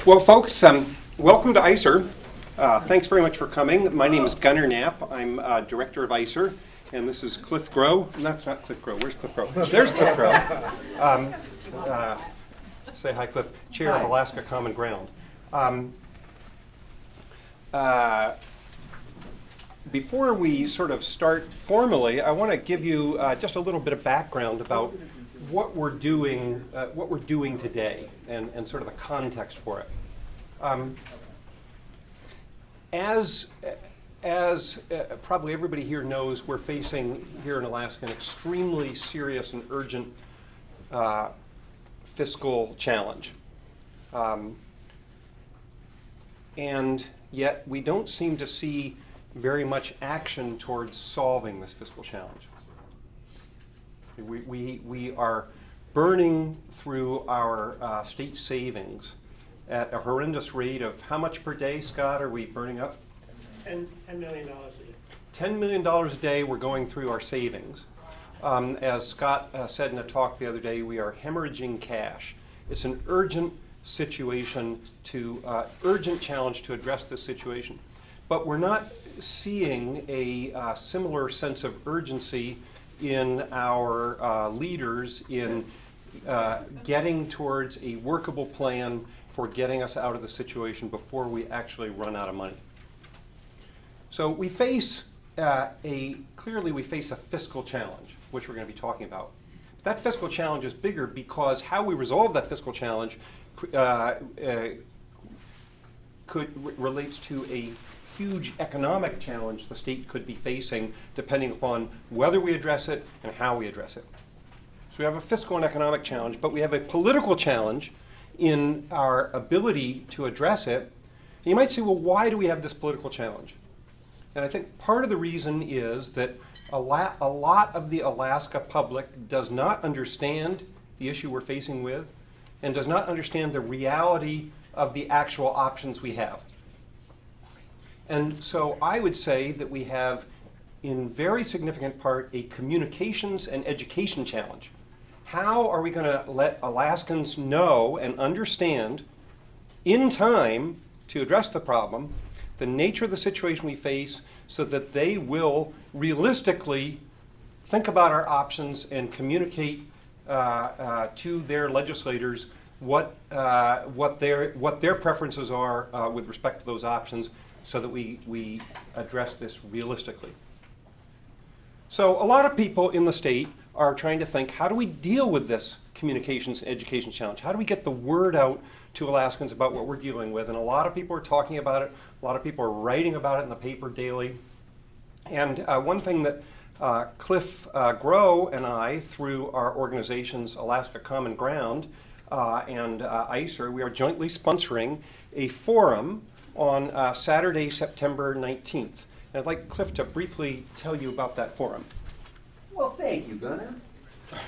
Well, folks, welcome to ISER. Thanks very much for coming. My name is Gunnar Knapp. I'm director of ISER, and this is Cliff Grow. No, it's not Cliff Grow. Where's Cliff Grow? There's Cliff Grow. Say hi, Cliff. Chair of Alaska Common Ground. Before we sort of start formally, I want to give you just a little bit of background about what we're doing today, and sort of the context for it. As probably everybody here knows, we're facing here in Alaska an extremely serious and urgent fiscal challenge. And yet we don't seem to see very much action towards solving this fiscal challenge. We are burning through our state savings at a horrendous rate of how much per day, Scott, are we burning up? $10 million a day. $10 million a day we're going through our savings. As Scott said in a talk the other day, we are hemorrhaging cash. It's an urgent situation urgent challenge to address this situation. But we're not seeing a similar sense of urgency in our leaders in getting towards a workable plan for getting us out of the situation before we actually run out of money. So we face clearly we face a fiscal challenge, which we're going to be talking about. That fiscal challenge is bigger because how we resolve that fiscal challenge relates to a huge economic challenge the state could be facing depending upon whether we address it and how we address it. So we have a fiscal and economic challenge, but we have a political challenge in our ability to address it. And you might say, well, why do we have this political challenge? And I think part of the reason is that a lot of the Alaska public does not understand the issue we're facing with and does not understand the reality of the actual options we have. And so I would say that we have, in very significant part, a communications and education challenge. How are we going to let Alaskans know and understand in time to address the problem, the nature of the situation we face, so that they will realistically think about our options and communicate to their legislators what their preferences are with respect to those options, so that we address this realistically. So a lot of people in the state are trying to think, how do we deal with this communications and education challenge? How do we get the word out to Alaskans about what we're dealing with? And a lot of people are talking about it. A lot of people are writing about it in the paper daily. And one thing that Cliff Grow and I, through our organizations Alaska Common Ground and ISER, we are jointly sponsoring a forum on Saturday, September 19th. And I'd like Cliff to briefly tell you about that forum. Well, thank you, Gunnar.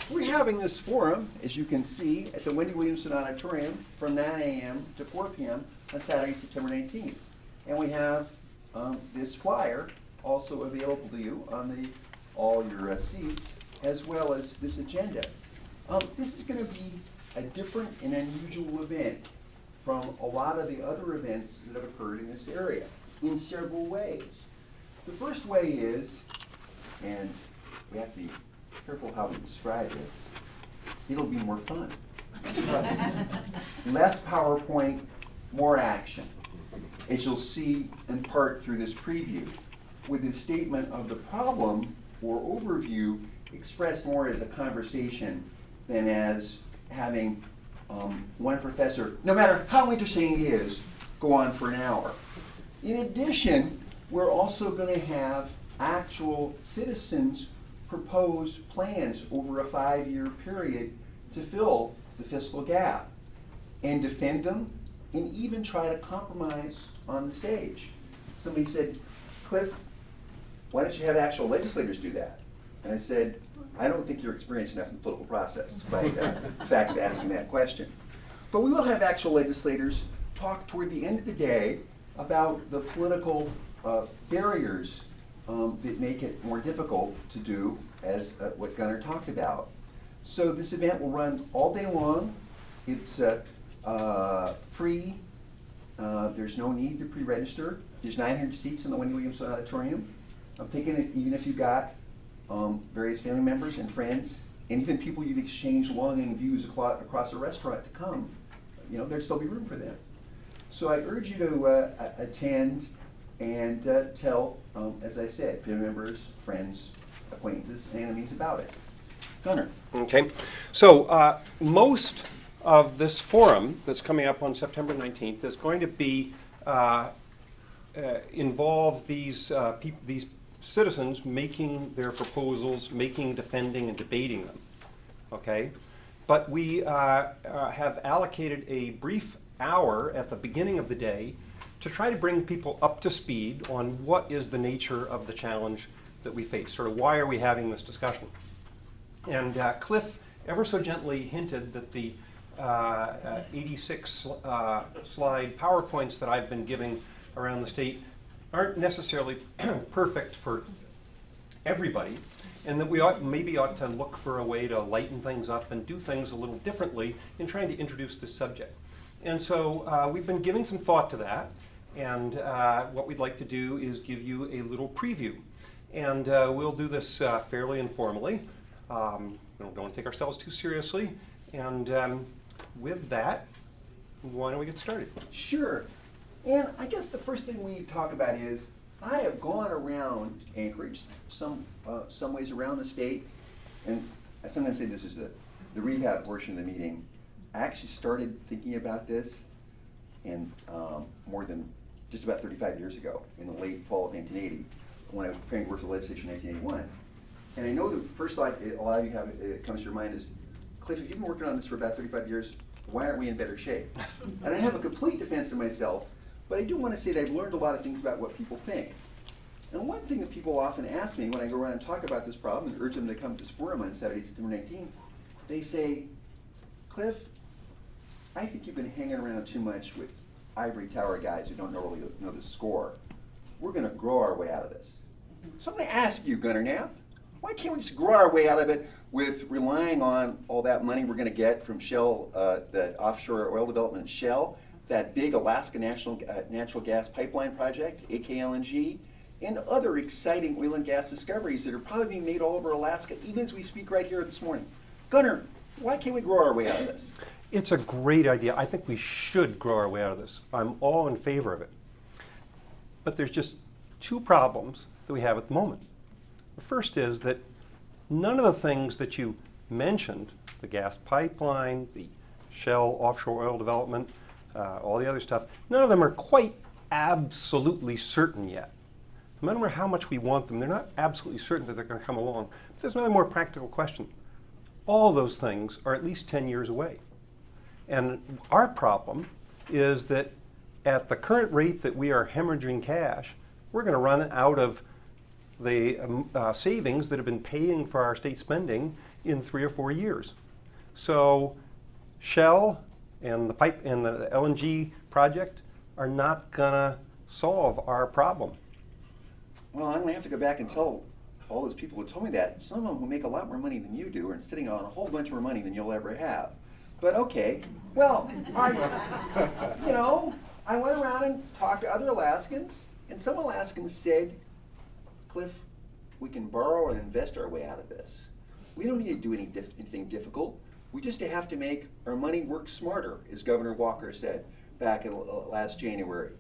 We're having this forum, as you can see, at the Wendy Williamson Auditorium from 9 a.m. to 4 p.m. on Saturday, September 19th. And we have this flyer also available to you on all your seats, as well as this agenda. This is going to be a different and unusual event from a lot of the other events that have occurred in this area in several ways. The first way is, and we have to be careful how we describe this, it'll be more fun. Less PowerPoint, more action. As you'll see in part through this preview, with the statement of the problem or overview expressed more as a conversation than as having one professor, no matter how interesting it is, go on for an hour. In addition, we're also going to have actual citizens propose plans over a 5-year period to fill the fiscal gap and defend them and even try to compromise on the stage. Somebody said, Cliff, why don't you have actual legislators do that? And I said, I don't think you're experienced enough in the political process by the fact of asking that question. But we will have actual legislators talk toward the end of the day about the political barriers that make it more difficult to do as what Gunnar talked about. So this event will run all day long. It's free There's no need to pre-register. There's 900 seats in the Wendy Williams Auditorium. I'm thinking that even if you got various family members and friends, and even people you've exchanged longing views across a restaurant to come, there'd still be room for them. So I urge you to attend and tell, as I said, family members, friends, acquaintances, and enemies about it. Gunnar. Okay, so most of this forum that's coming up on September 19th is going to be involve these citizens making their proposals, defending, and debating them. Okay, but we have allocated a brief hour at the beginning of the day to try to bring people up to speed on what is the nature of the challenge that we face. Sort of why are we having this discussion? And Cliff ever so gently hinted that the 86 slide PowerPoints that I've been giving around the state aren't necessarily perfect for everybody, and that we maybe ought to look for a way to lighten things up and do things a little differently in trying to introduce this subject. And so we've been giving some thought to that, and what we'd like to do is give you a little preview. And we'll do this fairly informally. We don't want to take ourselves too seriously. And with that, why don't we get started? Sure. And I guess the first thing we need to talk about is, I have gone around Anchorage, some ways around the state, and I sometimes say this is the recap portion of the meeting. I actually started thinking about this in more than just about 35 years ago, in the late fall of 1980, when I was preparing to work for the legislature in 1981. And I know the first thought a lot of you have, it comes to your mind is, Cliff, if you've been working on this for about 35 years, why aren't we in better shape? And I have a complete defense of myself, but I do want to say that I've learned a lot of things about what people think. And one thing that people often ask me when I go around and talk about this problem and urge them to come to this forum on Saturday, September 19th, they say, Cliff, I think you've been hanging around too much with ivory tower guys who don't really know the score. We're going to grow our way out of this. So I'm going to ask you, Gunnar Knapp, why can't we just grow our way out of it with relying on all that money we're going to get from Shell, the offshore oil development in Shell, that big Alaska natural gas pipeline project, AKLNG, and other exciting oil and gas discoveries that are probably being made all over Alaska, even as we speak right here this morning. Gunnar, why can't we grow our way out of this? It's a great idea. I think we should grow our way out of this. I'm all in favor of it. But there's just two problems that we have at the moment. The first is that none of the things that you mentioned, the gas pipeline, the Shell offshore oil development, all the other stuff, none of them are quite absolutely certain yet. No matter how much we want them, they're not absolutely certain that they're going to come along. But there's another more practical question. All those things are at least 10 years away. And our problem is that at the current rate that we are hemorrhaging cash, we're going to run out of the savings that have been paying for our state spending in 3 or 4 years. So Shell and the LNG project are not going to solve our problem. Well, I'm going to have to go back and tell all those people who told me that. Some of them who make a lot more money than you do are sitting on a whole bunch more money than you'll ever have. But okay, well, I went around and talked to other Alaskans, and some Alaskans said, Cliff, we can borrow and invest our way out of this. We don't need to do anything difficult. We just have to make our money work smarter, as Governor Walker said back in last January.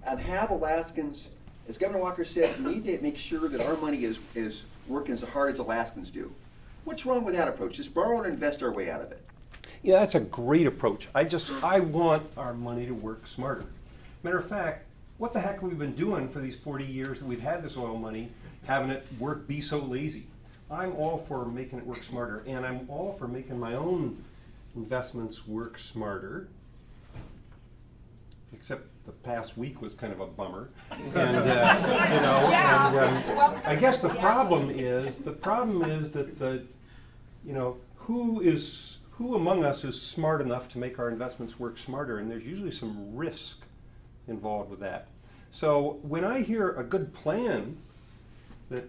And have Alaskans, as Governor Walker said, we need to make sure that our money is working as hard as Alaskans do. What's wrong with that approach? Just borrow and invest our way out of it. Yeah, that's a great approach. I want our money to work smarter. Matter of fact, what the heck have we been doing for these 40 years that we've had this oil money, having it be so lazy? I'm all for making it work smarter, and I'm all for making my own investments work smarter. Except the past week was kind of a bummer. And I guess the problem is that who among us is smart enough to make our investments work smarter, and there's usually some risk involved with that. So when I hear a good plan, that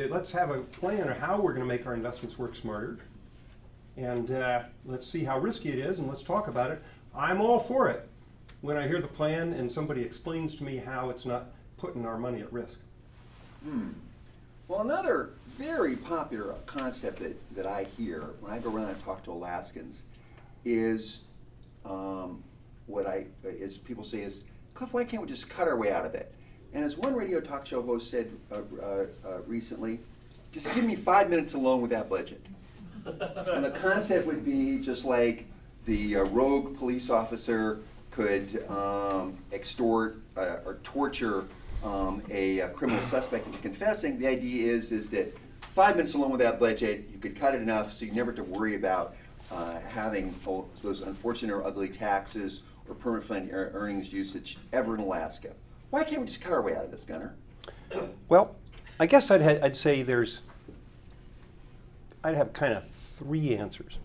let's have a plan of how we're going to make our investments work smarter, and let's see how risky it is, and let's talk about it, I'm all for it. when I hear the plan and somebody explains to me how it's not putting our money at risk. Well, another very popular concept that I hear when I go around and talk to Alaskans is is people say is, Cliff, why can't we just cut our way out of it? And as one radio talk show host said recently, just give me 5 minutes alone with that budget. And the concept would be just like the rogue police officer could extort or torture a criminal suspect into confessing. The idea is that 5 minutes alone with that budget, you could cut it enough so you never have to worry about having those unfortunate or ugly taxes or permanent fund earnings usage ever in Alaska. Why can't we just cut our way out of this, Gunnar? Well, I guess I'd say I'd have kind of three answers.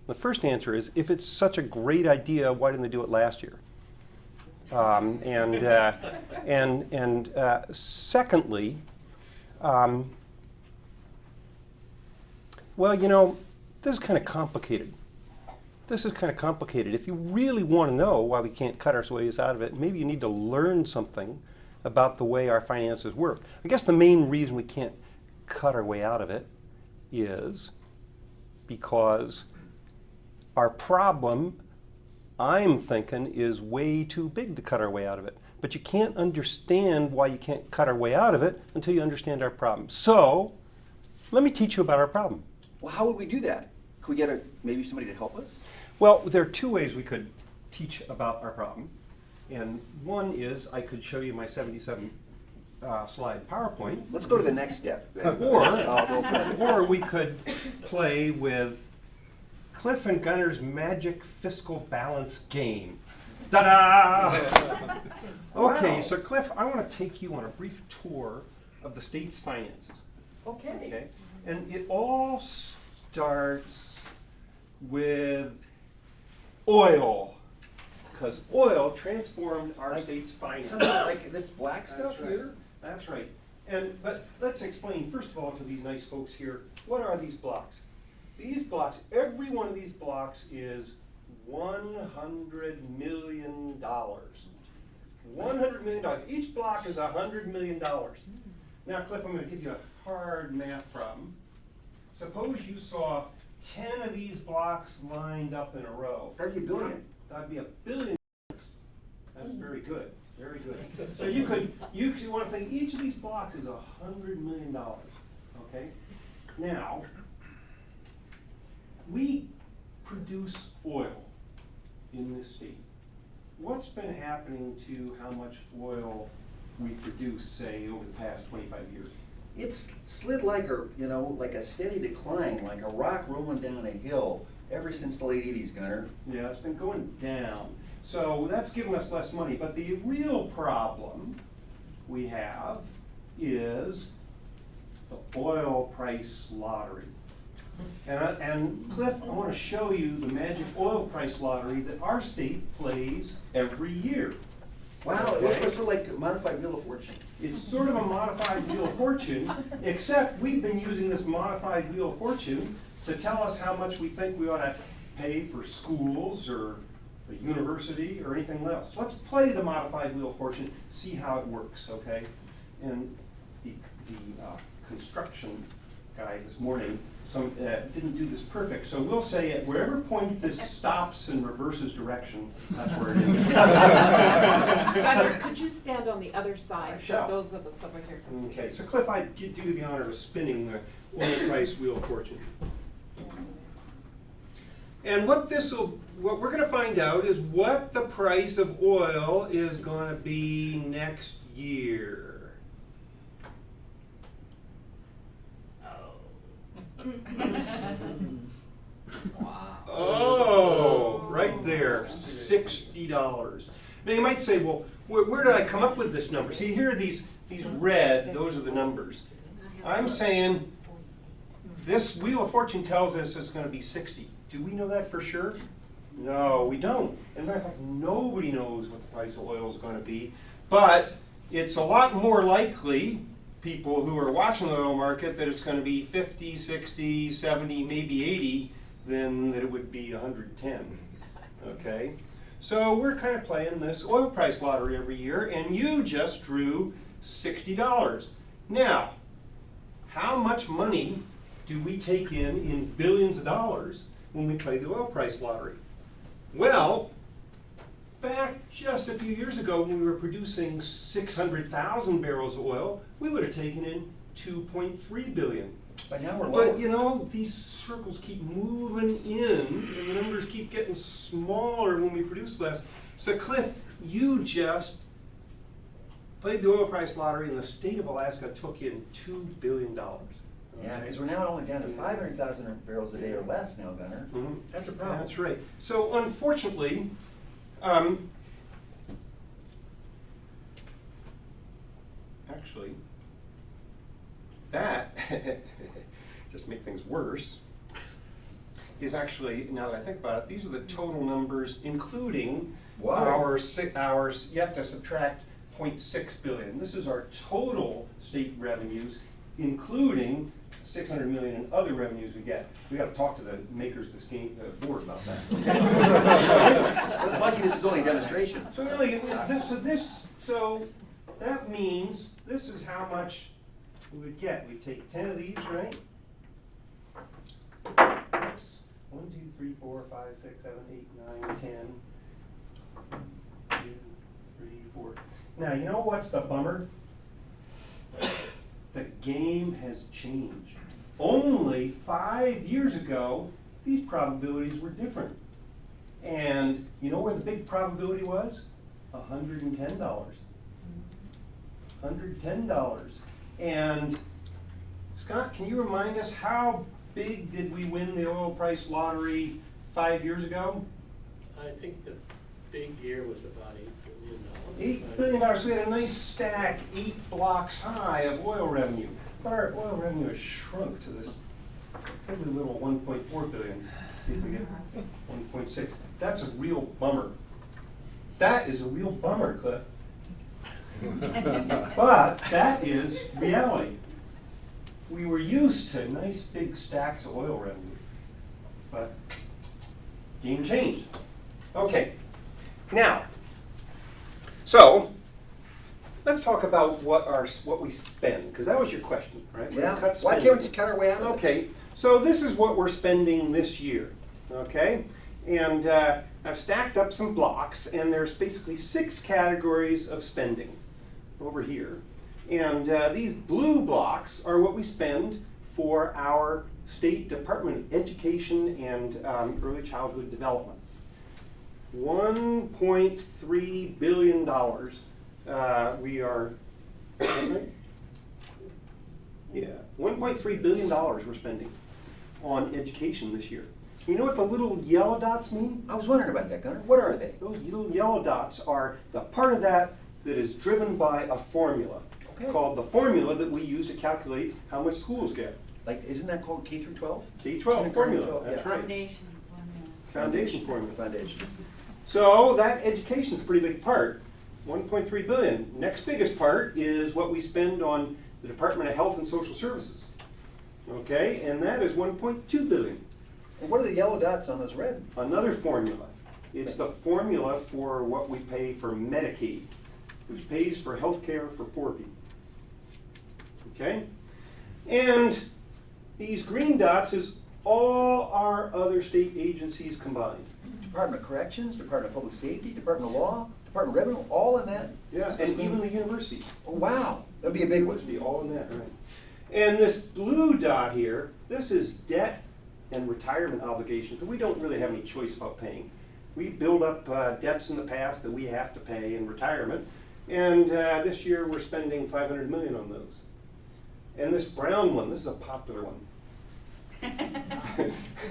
The first answer is, if it's such a great idea, why didn't they do it last year? Secondly, well, you know, this is kind of complicated. If you really want to know why we can't cut our ways out of it, maybe you need to learn something about the way our finances work. I guess the main reason we can't cut our way out of it is because our problem, I'm thinking, is way too big to cut our way out of it. But you can't understand why you can't cut our way out of it until you understand our problem. So, let me teach you about our problem. Well, how would we do that? Could we get maybe somebody to help us? Well, there are two ways we could teach about our problem. And one is I could show you my 77 slide PowerPoint. Let's go to the next step. Or we could play with Cliff and Gunnar's magic fiscal balance game. Ta-da! Okay, Wow. so Cliff, I want to take you on a brief tour of the state's finances. Okay. And it all starts with oil, because oil transformed our state's finances. Something like this black stuff That's right. here? That's right. But let's explain, first of all, to these nice folks here, what are these blocks? These blocks, every one of these blocks is $100 million. $100 million. Each block is $100 million. Now, Cliff, I'm going to give you a hard math problem. Suppose you saw 10 of these blocks lined up in a row. That'd be a billion. That'd be $1 billion. That's very good. Very good. So you want to think each of these blocks is $100 million. Okay? Now, we produce oil in this state. What's been happening to how much oil we produce, say, over the past 25 years? It's slid like a steady decline, like a rock rolling down a hill ever since the late 80s, Gunnar. Yeah, it's been going down. So that's given us less money. But the real problem we have is the oil price lottery. And Cliff, I want to show you the magic oil price lottery that our state plays every year. Wow, it looks sort of like a modified Wheel of Fortune. It's sort of a modified Wheel of Fortune, except we've been using this modified Wheel of Fortune to tell us how much we think we ought to pay for schools or a university or anything else. Let's play the modified Wheel of Fortune, see how it works, okay? And the construction guy this morning didn't do this perfect, so we'll say at wherever point this stops and reverses direction, that's where it is. Gunnar, could you stand on the other side so Sure. those of us over here can see? Okay, so Cliff, I do the honor of spinning the oil price Wheel of Fortune. And what we're going to find out is what the price of oil is going to be next year. Oh, right there, $60. Now you might say, well, where did I come up with this number? See, here are these red, those are the numbers. I'm saying this Wheel of Fortune tells us it's going to be 60. Do we know that for sure? No, we don't. As a matter of fact, nobody knows what the price of oil is going to be. But it's a lot more likely, people who are watching the oil market, that it's going to be 50, 60, 70, maybe 80, than that it would be 110. Okay? So we're kind of playing this oil price lottery every year, and you just drew $60. Now, how much money do we take in billions of dollars when we play the oil price lottery? Well, back just a few years ago when we were producing 600,000 barrels of oil, we would have taken in 2.3 billion. But now we're lower. But you know, these circles keep moving in, and the numbers keep getting smaller when we produce less. So Cliff, you just played the oil price lottery, and the state of Alaska took in $2 billion. Yeah, because we're now only down to 500,000 barrels a day or less now, Gunnar. Mhm. That's a problem. That's right. So unfortunately, actually, that, just to make things worse, is actually, now that I think about it, these are the total numbers, including Wow. ours, you have to subtract 0.6 billion. This is our total state revenues, including 600 million in other revenues we get. We got to talk to the makers of this game, board about that. Lucky this is only a demonstration. So really, so that means this is how much we would get. We take 10 of these, right? 1, 2, 3, 4, 5, 6, 7, 8, 9, 10. 2, 3, 4. Now, you know what's the bummer? The game has changed. Only 5 years ago, these probabilities were different. And you know where the big probability was? $110. $110. And Scott, can you remind us how big did we win the oil price lottery 5 years ago? I think the big year was about $8 billion. $8 billion. So we had a nice stack, 8 blocks high of oil revenue. But our oil revenue has shrunk to this piddly little 1.4 billion. If we get 1.6, that's a real bummer. That is a real bummer, Cliff. But that is reality. We were used to nice big stacks of oil revenue, but game changed. Okay, now, so let's talk about what we spend, because that was your question, right? We're gonna Yeah, cut why spending. can't we cut our way out of it? Okay, so this is what we're spending this year, okay? And I've stacked up some blocks, and there's basically 6 categories of spending over here. And these blue blocks are what we spend for our State Department of Education and Early Childhood Development. $1.3 billion we are, yeah, $1.3 billion we're spending on education this year. You know what the little yellow dots mean? I was wondering about that, Gunnar. What are they? Those little yellow dots are the part of that that is driven by a formula Okay. called the formula that we use to calculate how much schools get. Like, isn't that called K through 12? K-12 Kindergarten, formula, 12, that's yeah. right. Foundation. Foundation formula. Foundation. So that education is a pretty big part, 1.3 billion. Next biggest part is what we spend on the Department of Health and Social Services. Okay, and that is 1.2 billion. And what are the yellow dots on those red? Another formula. It's the formula for what we pay for Medicaid, which pays for health care for poor people. Okay? And these green dots is all our other state agencies combined. Department of Corrections, Department of Public Safety, Department of Law, Department of Revenue, all in that? Yeah, and even the universities. Oh, wow, that'd be a big Would one. be all in that, right? And this blue dot here, this is debt and retirement obligations that we don't really have any choice about paying. We build up debts in the past that we have to pay in retirement, and this year we're spending 500 million on those. And this brown one, this is a popular one.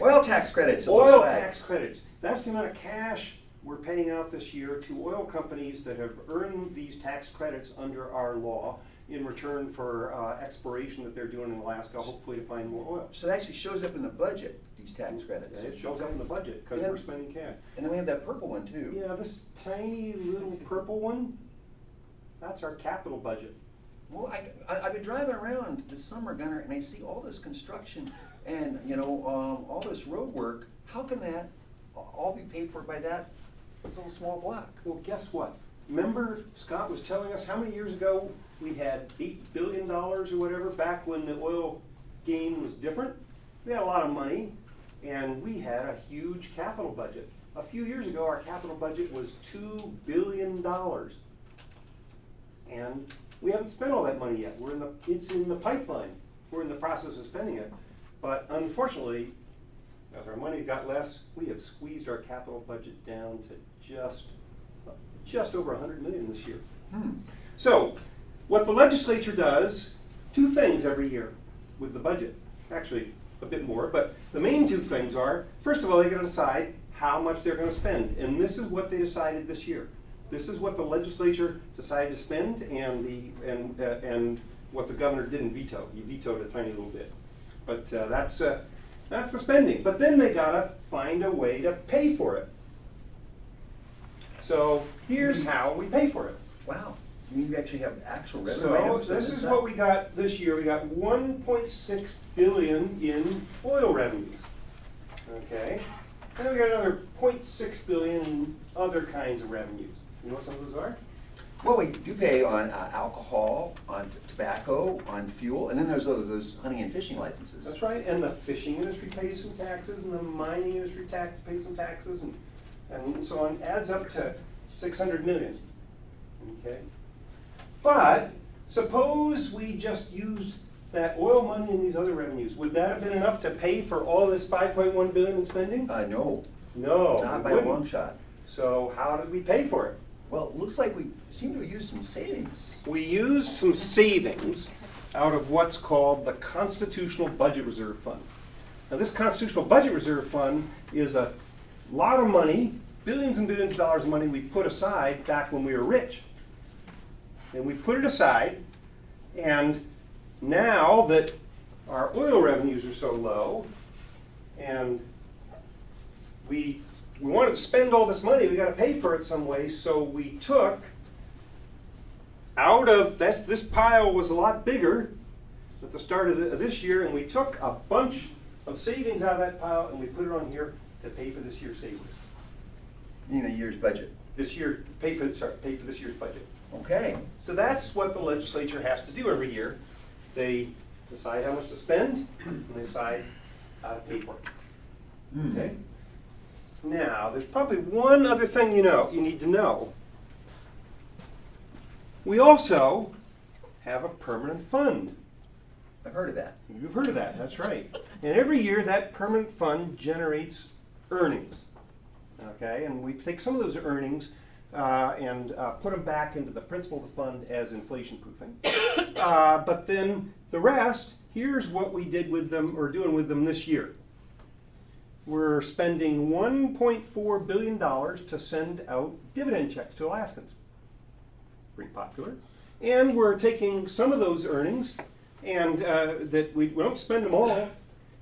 Oil tax credits, it looks Oil like. tax credits. That's the amount of cash we're paying out this year to oil companies that have earned these tax credits under our law in return for exploration that they're doing in Alaska, hopefully to find more oil. So it actually shows up in the budget, these tax credits. And it shows up in the budget because Yeah. we're spending cash. And then we have that purple one too. Yeah, this tiny little purple one, that's our capital budget. Well, I've been driving around this summer, Gunnar, and I see all this construction and, all this road work. How can that all be paid for by that a little small block. Well, guess what? Remember Scott was telling us how many years ago we had $8 billion or whatever back when the oil game was different? We had a lot of money and we had a huge capital budget. A few years ago, our capital budget was $2 billion. And we haven't spent all that money yet. It's in the pipeline. We're in the process of spending it. But unfortunately, as our money got less, we have squeezed our capital budget down to just over 100 million this year. So, what the legislature does, two things every year with the budget. Actually, a bit more, but the main two things are, first of all, they gotta decide how much they're gonna spend. And this is what they decided this year. This is what the legislature decided to spend and what the governor didn't veto. He vetoed a tiny little bit. But that's the spending. But then they gotta find a way to pay for it. So here's how we pay for it. Wow, you mean you actually have actual revenue So items? this is what we got this year. We got 1.6 billion in oil revenues. Okay, then we got another 0.6 billion in other kinds of revenues. You know what some of those are? Well, we do pay on alcohol, on tobacco, on fuel, and then there's those hunting and fishing licenses. That's right. And the fishing industry pays some taxes, and the mining industry pays some taxes, and so on. Adds up to 600 million. Okay. But suppose we just used that oil money and these other revenues. Would that have been enough to pay for all this 5.1 billion in spending? No. No. Not it by a wouldn't. long shot. So how did we pay for it? Well, it looks like we seem to have used some savings. We used some savings out of what's called the Constitutional Budget Reserve Fund. Now this Constitutional Budget Reserve Fund is a lot of money, billions and billions of dollars of money we put aside back when we were rich. And we put it aside, and now that our oil revenues are so low, and we wanted to spend all this money, we got to pay for it some way, so we took out of, this pile was a lot bigger at the start of this year, and we took a bunch of savings out of that pile and we put it on here to pay for this year's savings. In a year's budget. This year, pay for this year's budget. Okay. So that's what the legislature has to do every year. They decide how much to spend, and they decide how to pay for it. Okay? Now, there's probably one other thing you need to know. We also have a permanent fund. I've heard of that. You've heard of that, that's right. And every year that permanent fund generates earnings. Okay, and we take some of those earnings and put them back into the principal of the fund as inflation proofing. But then the rest, here's what we did with them, or doing with them this year. We're spending $1.4 billion to send out dividend checks to Alaskans. Pretty popular. And we're taking some of those earnings, and that we don't spend them all,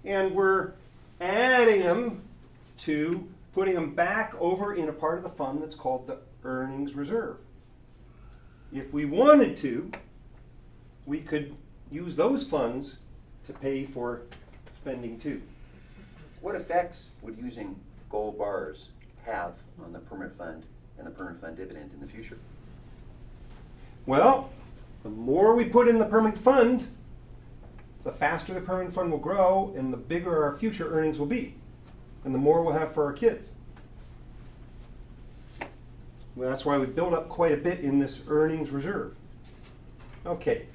and we're adding them to putting them back over in a part of the fund that's called the earnings reserve. If we wanted to, we could use those funds to pay for spending too. What effects would using gold bars have on the permanent fund and the permanent fund dividend in the future? Well, the more we put in the permanent fund, the faster the permanent fund will grow and the bigger our future earnings will be. And the more we'll have for our kids. Well, that's why we build up quite a bit in this earnings reserve. Okay,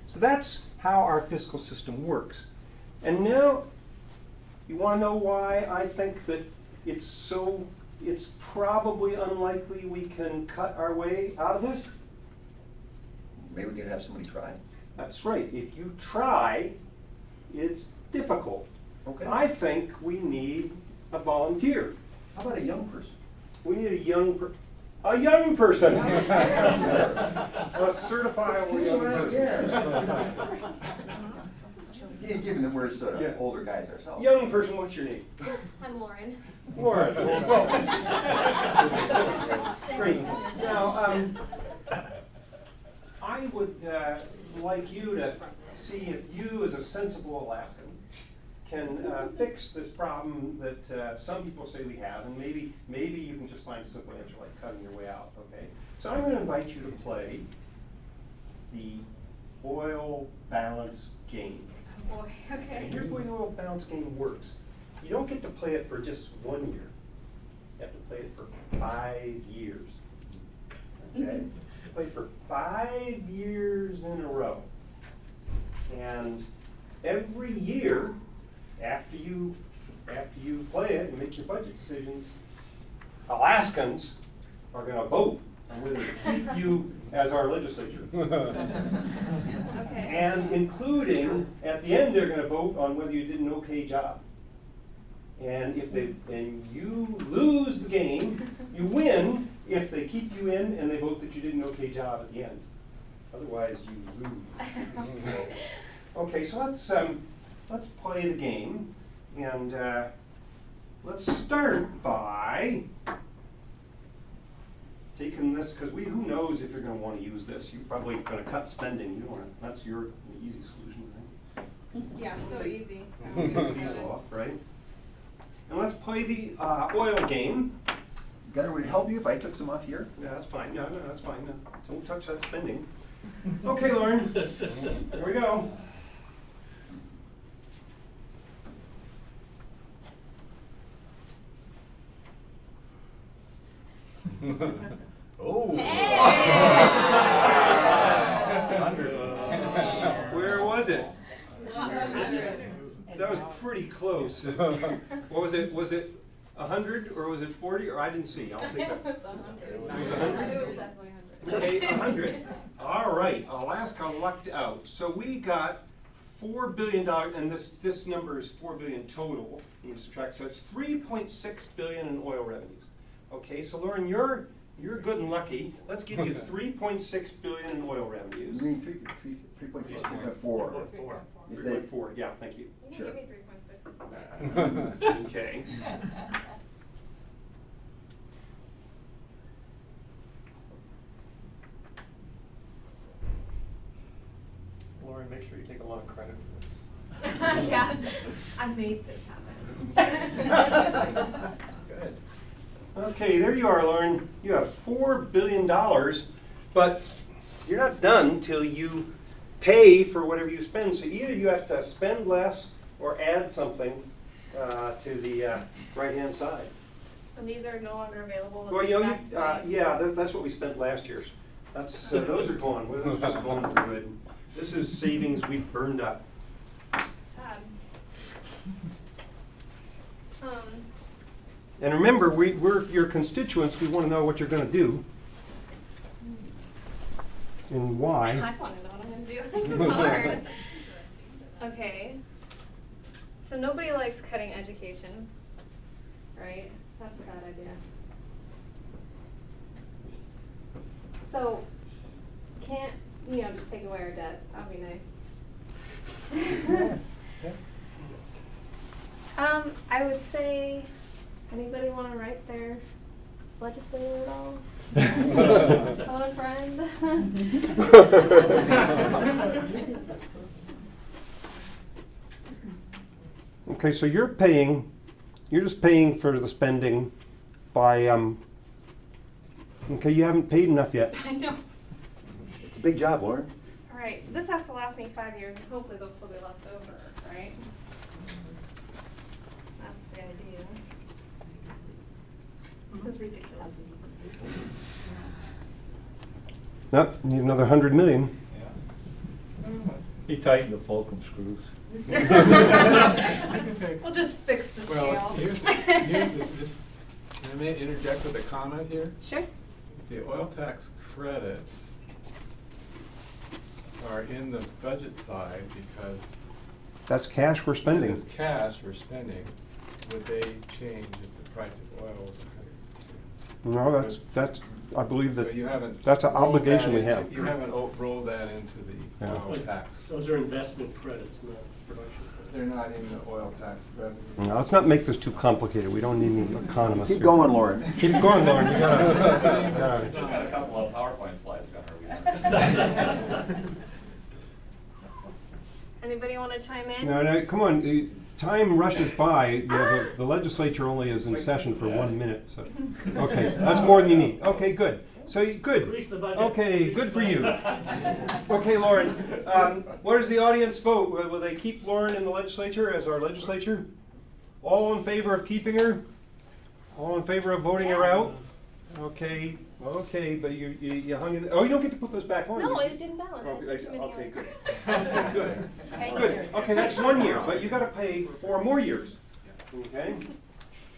so that's how our fiscal system works. And now, you want to know why I think that it's probably unlikely we can cut our way out of this? Maybe we could have somebody try. That's right. If you try, it's difficult. Okay. I think we need a volunteer. How about a young person? We need a young person. A certifiable young person. Given that we're sort of Yeah. older guys ourselves. Young person, what's your name? I'm Lauren. Lauren. Great. Now, I would like you to see if you, as a sensible Alaskan, fix this problem that some people say we have, and maybe you can just find a simple answer like cutting your way out, okay? So I'm gonna invite you to play the oil balance game. Oh boy, okay. And here's the way the oil balance game works. You don't get to play it for just 1 year. You have to play it for 5 years. Okay? Play it for 5 years in a row. And every year, after you play it and make your budget decisions, Alaskans are going to vote on whether to keep you as our legislature. Okay. And including, at the end, they're going to vote on whether you did an okay job. And if you lose the game, you win if they keep you in and they vote that you did an okay job at the end. Otherwise, you lose. Okay, so let's play the game, and let's start by taking this, because who knows if you're going to want to use this. You're probably going to cut spending. You don't want to. That's your easy solution, right? Yeah, so easy. Take these off, right? And let's play the oil game. Gunnar, would it help you if I took some off here? Yeah, that's fine. No, that's fine. No, don't touch that spending. Okay, Lauren. Here we go. Oh. Where was it? That was pretty close. What was it? Was it 100 or was it 40? Or I didn't see. I'll take It that. was 100. It was 100? It was definitely 100. Okay, 100. All right, Alaska lucked out. So we got $4 billion, and this number is $4 billion total. You subtract, so it's $3.6 billion in oil revenues. Okay, so Lauren, you're good and lucky. Let's give you $3.6 billion in oil You revenues. mean 3.6, 3.4. 3.4. Yeah, thank you. You Sure. can give me 3.6. Okay. Lauren, make sure you take a lot of credit for this. Yeah, I made this happen. Good. Okay, there you are, Lauren. You have $4 billion, but you're not done till you pay for whatever you spend. So either you have to spend less or add something to the right-hand side. And these are no longer available. Well, you know, That's right. yeah, that's what we spent last year's. That's those are gone. Those are just gone for good. This is savings we've burned up. Sad. And remember, we're your constituents. We want to know what you're going to do and why. I want to know what I'm going to do. This is hard. Okay. So nobody likes cutting education, right? That's a bad idea. So, can't, just take away our debt. That would be nice. I would say, anybody want to write their legislator at all? Phone a friend? Okay, so you're just paying for the spending by, okay, you haven't paid enough yet. I know. It's a big job, Lauren. All right, so this has to last me 5 years, and hopefully there'll still be left over, right? That's the idea. This is ridiculous. Nope, need another 100 million. He tightened the fulcrum screws. We'll just fix the scale. Well, here's this, can I may interject with a comment here? Sure. The oil tax credits are in the budget side because That's cash we're spending. it's cash we're spending. Would they change if the price of oil was No, that's, I believe so that, you haven't that's an rolled obligation that we into- have. You haven't rolled that into the Yeah. oil tax. Those are investment credits, not production credits. They're not in the oil tax revenue. Now, let's not make this too complicated. We don't need any economists Keep here. going, Lauren. Keep going, Lauren. You gotta- Just had a couple of PowerPoint slides, Gunnar. Anybody want to chime in? No, come on. time rushes by. The legislature only is in session for 1 minute, so, okay, that's more than you need. Okay, good. So, good. Increase the budget. Okay, good for you. Okay, Lauren, what does the audience vote? Will they keep Lauren in the legislature as our legislature? All in favor of keeping her? All in favor of voting her out? Okay, but you hung in, oh, you don't get to put those back on. No, you- it didn't balance. Okay, I put too many okay, on. good. Okay, good. Okay. Good. Okay, that's 1 year, but you gotta pay 4 more years. Okay?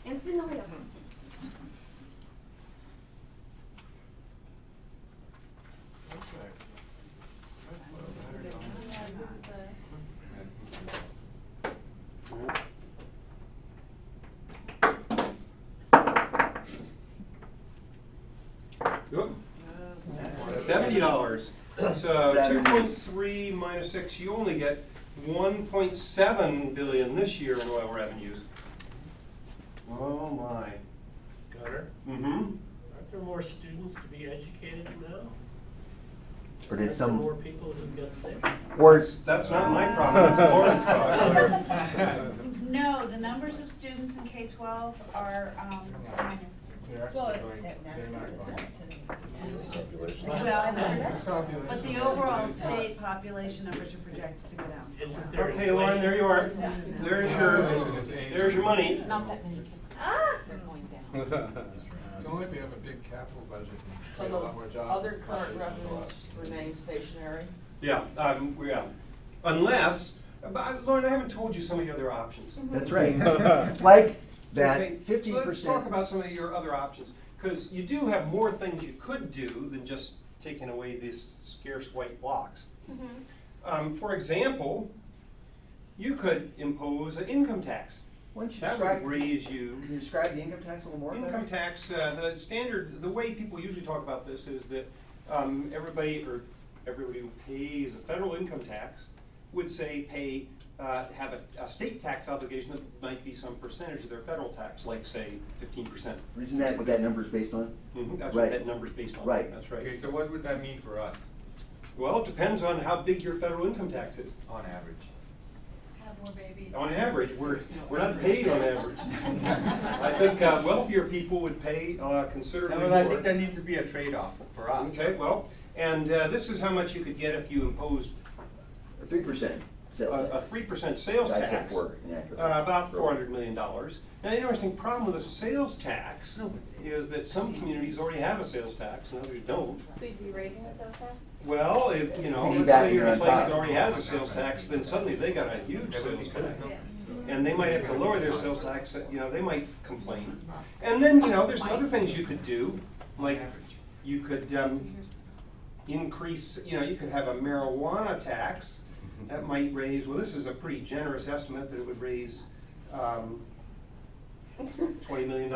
And it's been loyal. Yep. $70. So 2.3 minus 6, you only get 1.7 billion this year in oil revenues. Oh my. Gunner, Mm-hmm. aren't there more students to be educated now? Or did Aren't there more people who get sick? or That's not my problem, it's Lauren's problem. No, the numbers of students in K-12 are minus. They're actually Well, going, they're not going. Well, but the overall state population numbers are projected to go down. Isn't there Okay, Lauren, there you are. There's your money. Not that many kids. Ah! They're going down. It's only if you have a big capital budget and So create a those lot more jobs. other current revenues remain stationary? Yeah, unless, but Lauren, I haven't told you some of the other options. that's right. Like Okay, that so let's 15%. talk about some of your other options, because you do have more things you could do than just taking away these scarce white blocks. For example, you could impose an income tax. Why don't you That describe, would raise you. can you describe the income tax a little more? Income tax, the way people usually talk about this is that everybody who pays a federal income tax would say have a state tax obligation that might be some percentage of their federal tax, like say 15%. Isn't that what that number's based on? That's Right. what that number's based on. Right. That's right. Okay, so what would that mean for us, Well, it depends on how big your federal income tax is. on average? Have more babies. On average, we're not paid on average. I think wealthier people would pay considerably Well, more. I think there needs to be a trade-off for us. Okay, well, and this is how much you could get if you imposed 3% sales a tax. 3% sales I said tax. 4 inaccurately. About $400 million. Now, the interesting problem with a sales tax is that some communities already have a sales tax and others don't. So you'd be raising the sales tax? Well, if, let's Piggybacking say you're in a on place top. that already has a sales tax, then suddenly they got a huge sales tax. Yeah. And they might have to lower their sales tax, they might complain. And then, there's other things you could do, like you could increase, you could have a marijuana tax. That might raise, well, this is a pretty generous estimate that it would raise $20 million.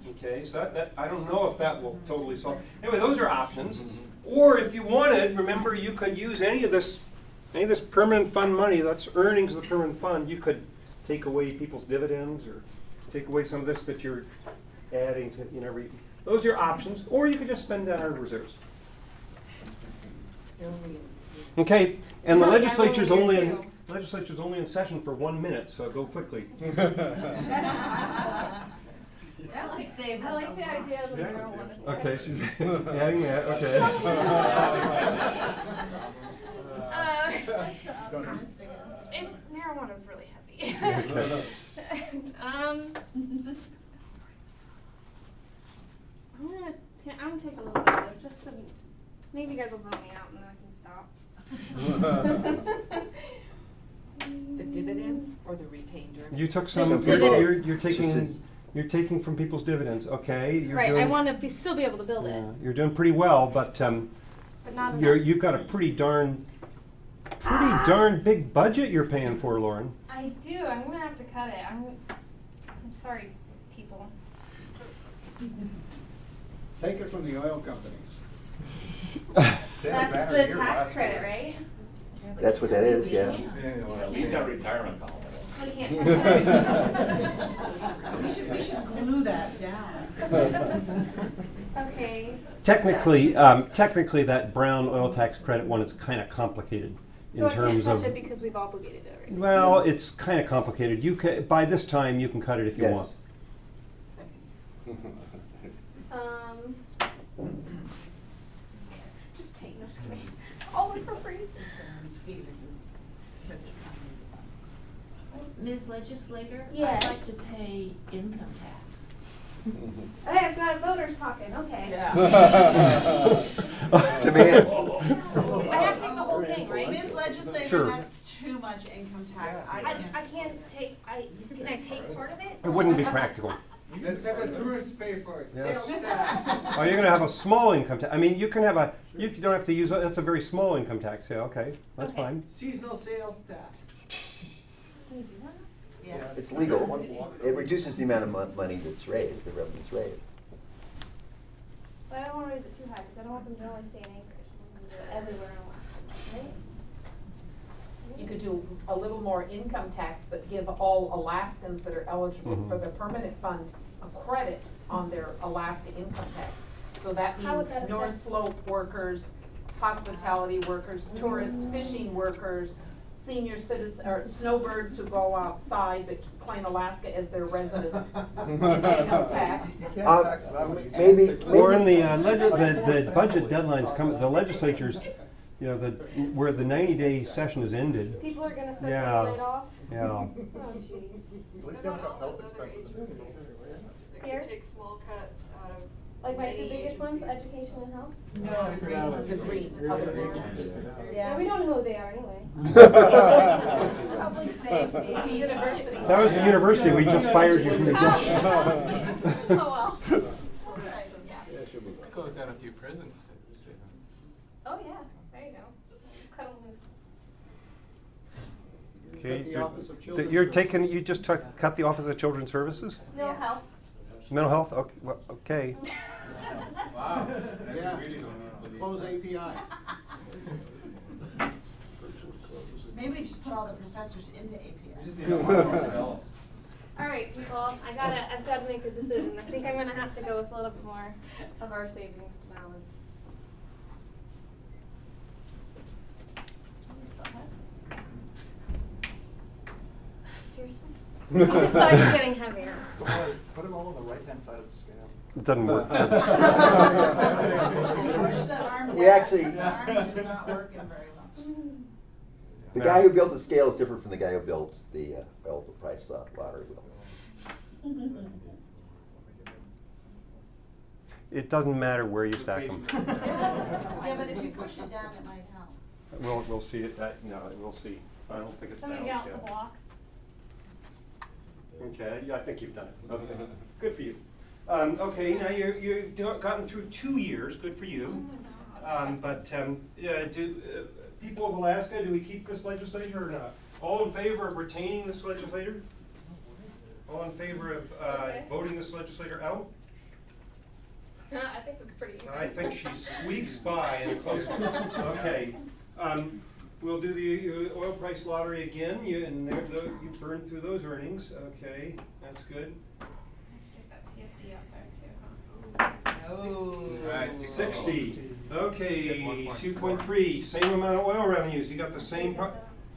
Okay, so that I don't know if that will totally solve. Anyway, those are options. Or if you wanted, remember, you could use any of this permanent fund money, that's earnings of the permanent fund, you could take away people's dividends or take away some of this that you're adding to, those are your options. Or you could just spend down our reserves. Okay, and the Well, yeah, legislature's well, only here in, too. legislature's only in session for 1 minute, so go quickly. That would save us I a like the lot. idea of the Yeah. marijuana. Okay, she's adding that, okay. It's, marijuana's really heavy. Okay. I'm gonna take a little bit of this, just to, maybe you guys will vote me out and then I can stop. The dividends or the retained earnings? You took some, Dividends. you're taking from people's dividends, okay? You're Right, I doing- wanna still be able to build it, Yeah, you're doing pretty well, but but not you're, enough. you've got a pretty darn big budget you're paying for, Lauren. I do, I'm gonna have to cut it, I'm sorry, people. Take it from the oil companies. That's the tax credit, right? That's what that is, yeah. Leave that retirement column. I can't. We should glue that down. Okay. Technically, that brown oil tax credit one is kind of complicated in terms So I of. can't touch it because we've obligated it already. Well, it's kind of complicated. You can, by this time, you can cut it if you Yes. want. Um, just take no screen. All look for free. Ms. Legislator, Yes. I'd like to pay income tax. Hey, I've got voters talking, okay. Yeah. Demand. I have to take the whole thing, right? Ms. Legislator, Sure. that's too much income tax. I I can't. can't take, can I take part of it? It wouldn't be practical. Let's have a tourist pay for it, Yes. sales tax. Oh, you're gonna have a small income tax. I mean, you can have a, you don't have to use, that's a very small income tax. Yeah, okay, that's Okay. fine. Seasonal sales tax. Can you do that? Yeah. It's legal. It reduces the amount of money that's raised, the revenue's raised. But I don't wanna raise it too high, cause I don't want them to only stay in Anchorage. I want them to do it everywhere in Alaska, right? You could do a little more income tax, but give all Alaskans that are eligible for the permanent fund a credit on their Alaska income tax. So that How would means that North affect- Slope workers, hospitality workers, tourist fishing workers, senior citizens, or snowbirds who go outside that claim Alaska as their residence and pay no tax. You can't tax that one. Maybe. Or in the, the budget deadlines come, the legislatures, you know, where the 90-day session is ended. People are gonna start Yeah. getting laid off? Yeah. Oh, jeez. At least we haven't got health expenses in this bill. Here? Take small cuts out of. Like my two many biggest ones, agencies. education and health? No, The green, other agencies. Yeah, we don't know who they are anyway. Public safety. The university. That was the university, we just fired you from the job. Oh, well. Close down a few prisons. Oh, yeah, there you go. Just cut them loose. Okay, The Office of Children's you're Services. taking, you just cut the Office of Children's Services? No Yes. health. Mental health, okay, well, okay. Wow. Yeah. Close API. Maybe we just put all the professors into API. Just need to mark ourselves. All right, people, I've got to make a decision. I think I'm gonna have to go with a little bit more of our savings to balance. Seriously? This side's getting heavier. So Lauren, put them all on the right-hand side of the scale. It doesn't work. Push the arm We down, actually- because the arm is not working very well. The guy who built the scale is different from the guy who built the price lottery wheel. It doesn't matter where you stack them. Yeah, but if you push it down, it might help. We'll see it, no, we'll see. I don't think it's Somebody balanced get out the yet. blocks. Okay, yeah, I think you've done it. Okay, good for you. Okay, now you've gotten through 2 years, good for you. People of Alaska, do we keep this legislature or not? All in favor of retaining this legislator? All in favor of Okay. voting this legislator out? I think that's pretty even. I think she squeaks by in a close one. Okay. We'll do the oil price lottery again, you burned through those earnings, okay, that's good. Actually, got 50 out there too, huh? Right, 60, okay, 2.3, same amount of oil revenues, you got the same,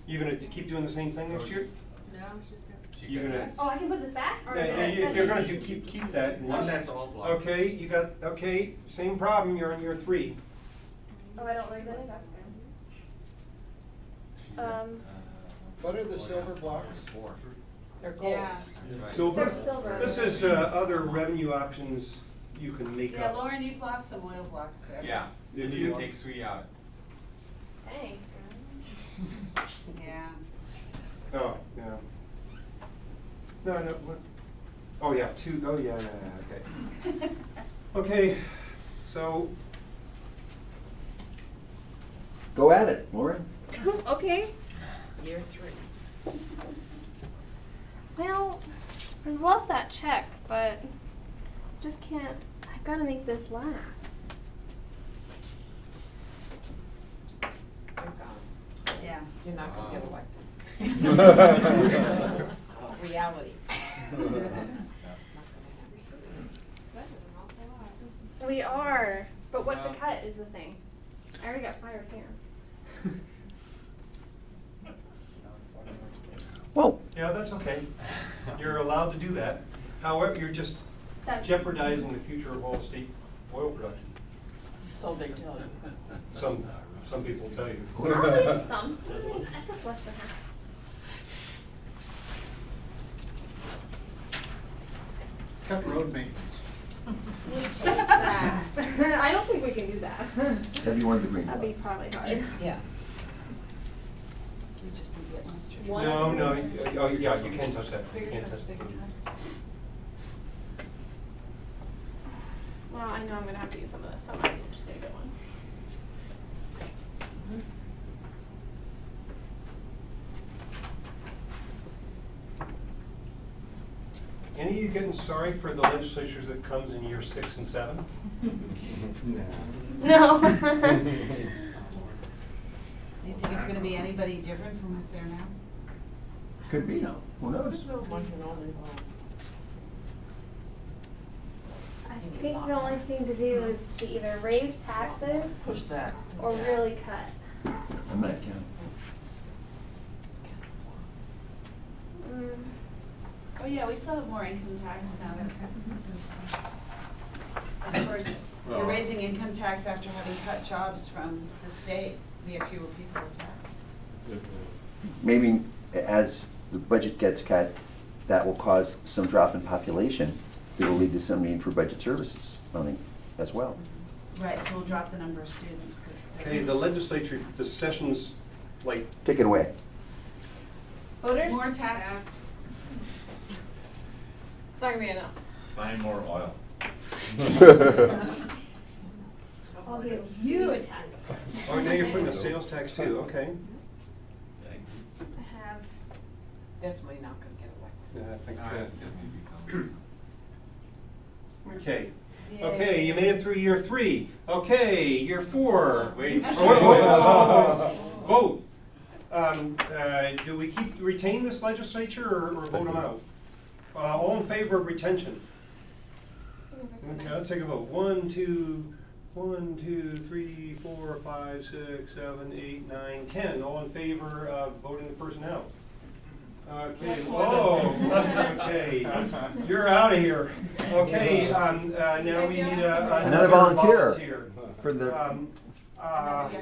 you gonna keep doing the same thing next year? No, I'm just gonna. You're gonna, Oh, I can put this back? Or yeah, can I if spend you're it? gonna keep that. One less oil block. Okay, you got, okay, same problem, you're on year 3. Oh, I don't raise any, that's good. What are the silver blocks? They're gold. Yeah. Silver? They're silver. This is other revenue options you can make Yeah, up. Lauren, you've lost some oil blocks there. Yeah, Did you you? take 3 out. Thanks, Yeah. Oh, yeah. No, what? Oh, yeah, 2, oh, yeah, okay. Okay, so, Go at it, Lauren. Okay. Year 3. Well, I love that check, but just can't. I've got to make this last. You're gone. Yeah. You're not gonna get Oh. elected. Reality. We are, but what to cut is the thing. I already got fired here. Well, Yeah, that's okay. You're allowed to do that. However, you're just jeopardizing the future of all state oil production. So they tell you. Some people tell you. Probably some. I took less than half. Cut road maintenance. We changed that. I don't think we can do that. have you wanted the green That'd be button? probably hard. Yeah. We just need to get monster. One No, of no, them. oh, yeah, you can't touch that. You can't touch that. Well, I know I'm gonna have to use some of this, so I might as well just get a good one. Any of you getting sorry for the legislatures that comes in year 6 and 7? No. Do you think it's gonna be anybody different from who's there now? Could be, So- who knows? One can only hope. I think the only thing to do is to either raise taxes Push that. or really cut. I'm not counting. Mm. Oh, yeah, we still have more income tax now. Of course, you're raising income tax after having cut jobs from the state. We have fewer people to tax. Maybe as the budget gets cut, that will cause some drop in population that will lead to some need for budget services funding as well. Right, so we'll drop the number of students. 'Cause Okay, the legislature, the session's like, Take it away. Voters? More tax. It's not gonna be enough. Find more oil. I'll give you a tax. oh, now you're putting a sales tax too, okay. I have. Definitely not gonna get elected. Yeah, I think, okay. Yay. Okay, you made it through year 3. Okay, year 4. Wait. Vote. Do we retain this legislature or vote them out? All in favor of retention? Okay, let's take a vote. 1, 2, 3, 4, 5, 6, 7, 8, 9, 10. All in favor of voting the person out? Okay. Oh, okay. You're out of here. Okay. Now we need another volunteer. For the,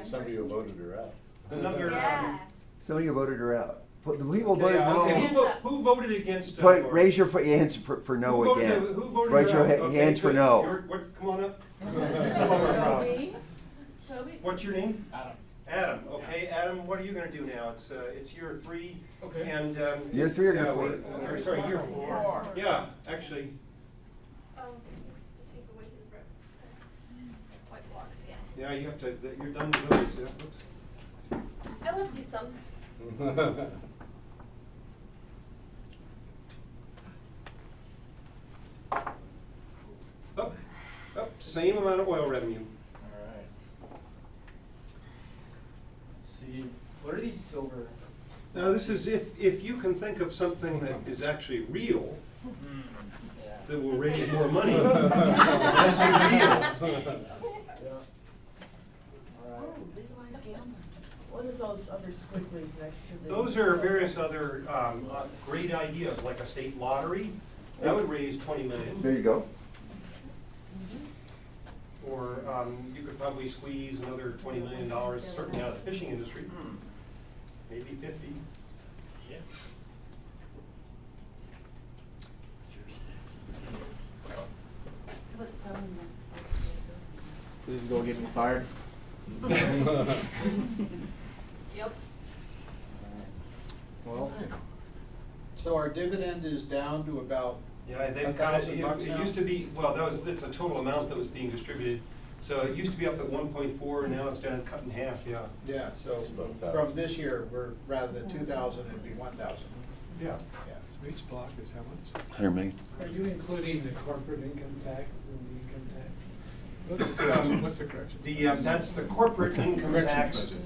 Somebody who voted her out. Another. Yeah. somebody who voted her out. The people Okay, voted okay. no. Who voted against? But raise your hands for Who no voted- again. Who voted Raise her your out? Okay, hands for good. no. Come on up. What's your name? Adam. Adam. Okay, Adam. What are you going to do now? It's year 3. Okay. And Year 3 or year yeah, 4? or sorry, year 4. Yeah, actually. Oh, to take away his white blocks, yeah. Yeah, you have to. You're done with those. Yeah. Oops. I left you some. Up, same amount of oil revenue. All right. Let's see, what are these silver? Now, this is if you can think of something that is actually real, Yeah. that will raise more money. That's real. Yeah. All Oh, right. legalized gambling. What are those other squigglies next to the? Those are various other great ideas, like a state lottery. That would raise 20 million. There you go. Or you could probably squeeze another $20 million, certainly out of the fishing industry. Maybe 50. Yeah. What's selling them? This is gonna get me fired? Yep. Well, so our dividend is down to about, Yeah, they've $1,000 it now? used to be, well, it's a total amount that was being distributed. So it used to be up at 1.4, and now it's down, cut in half, yeah. yeah, so It's about 1,000. from this year, we're, rather than 2,000, it'd be 1,000. Yeah. Yeah. So each block is how much? 100 million. Are you including the corporate income tax in the income tax? What's the correction? That's the corporate income tax. budget.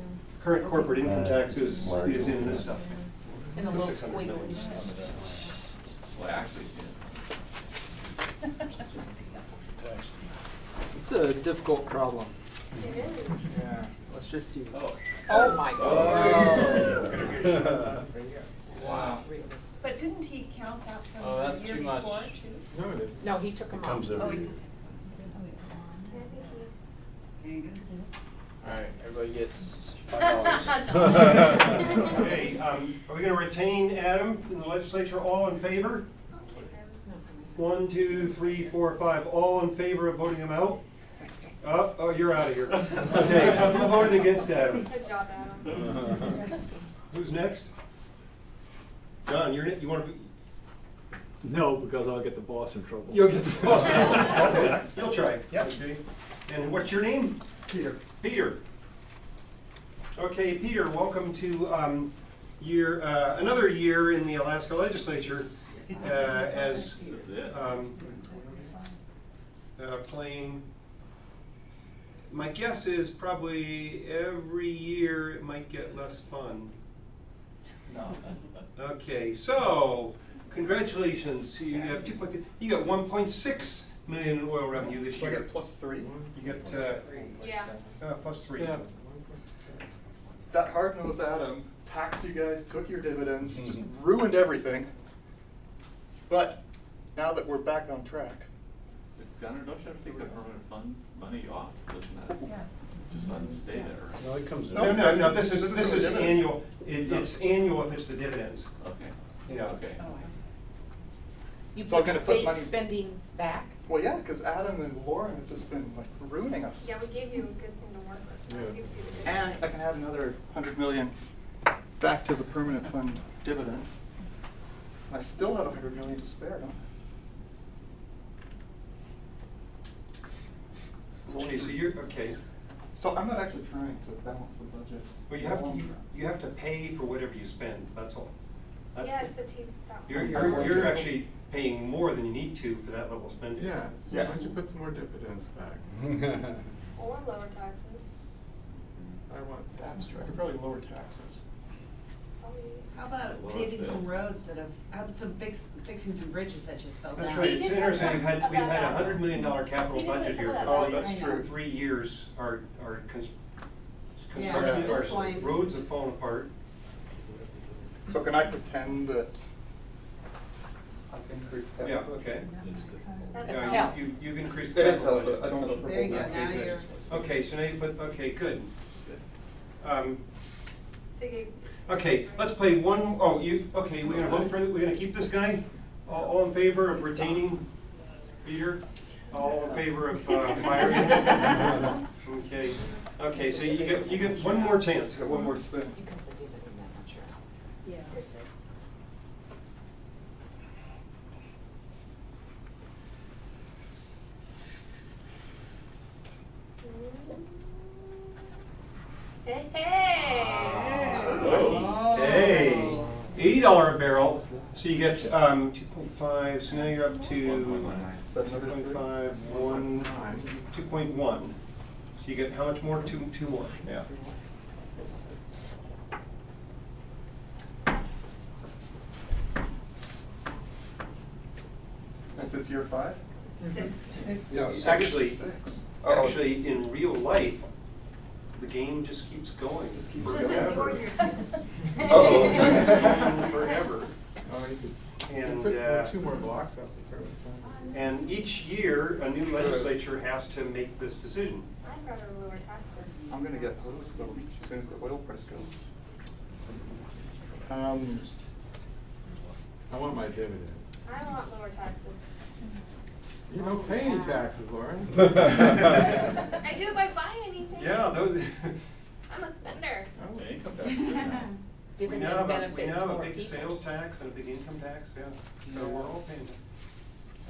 Current corporate income tax is in this stuff. In the little 600 million. squiggly. Well, actually, It's a difficult problem. It is. Yeah, let's just see. oh. Oh my God. Oh. Wow. Oh, that's Year too much. before, too? No, it isn't. No, he took them It off. comes every year. There you go. All right, everybody gets Okay, are we gonna retain Adam in the legislature? All in favor? 1, 2, 3, 4, 5, all in favor of voting him out? Oh, you're out of here. Okay, who voted against Adam? Good job, Adam. Who's next? John, you want to be? No, because I'll get the boss in trouble. You'll get the ball. Okay, still try. Yep. Okay. And what's your name? Peter. Peter. Okay, Peter, welcome to another year in the Alaska legislature as playing. My guess is probably every year it might get less fun. No. Okay, so congratulations. You got 2.5. You got 1.6 million in oil revenue this So I year. get +3. You got Yeah. +3. 7. That hard-nosed Adam taxed you guys, took your dividends, just ruined everything. But now that we're back on track. Gunnar, don't you have to take the permanent fund money off? Doesn't that just unstay there? No, it comes. No. This is dividend. annual. It's annual if it's the dividends. Okay. Yeah. Okay. You So I'm put gonna put state money- spending back? Well, yeah, because Adam and Lauren have just been like ruining us. Yeah, we gave you a good thing to work with. Yeah. We give you the good And thing. I can add another 100 million back to the permanent fund dividend. I still have 100 million to spare, don't I? Okay, so you're okay. So I'm not actually trying to balance the budget. Well, you have to pay for whatever you spend. That's all. That's Yeah, except he's that. You're actually paying more than you need to for that level of spending. Yeah, so Yeah. why don't you put some more dividends back? Or lower taxes. I want. That's true. I could probably lower taxes. Probably. How about Lower paving some sales. roads that have, how about fixing some bridges that just fell down? That's right. It's We did have interesting. some We've had of that $100 million capital We did budget have some here of that for Oh, that's true. 3 years. Our Yeah, construction, at this our point- roads have fallen apart. So can I pretend that I've increased that? Yeah. Okay. That's Yeah, help. you've increased It the is capital help, budget. but I don't have a There you go, purple now back. you're, Okay, so now you put, okay, good. So you gave- Okay, let's play one. Oh, okay, we're gonna vote for, we're gonna keep this guy? All in favor of retaining Peter? All in favor of firing? Okay, so you get one more chance. Got one more spin. You can forgive it in that much. Yeah. Hey, hey. Oh. Hey, $80 a barrel, so you get 2.5, so now you're up to Is that another 2.5, 1, 2.1. So you get how much more? Two more, yeah. Is this year 5? Six. Yeah. Actually, in real life, the game just keeps going. Just keeps Well, this is your year too. Uh-oh. Forever. Oh, you could And, put 2 more blocks up the permanent fund. And each year, a new legislature has to make this decision. I'd rather lower taxes. I'm gonna get hosed though, as soon as the oil price goes. I want my dividend. I want lower taxes. You don't pay any taxes, Lauren. I do if I buy anything. Yeah, those. I'm a spender. Oh, income tax, too, now. We Dividend now have benefits a more big people. sales tax and a big income tax, yeah. So we're all paying it.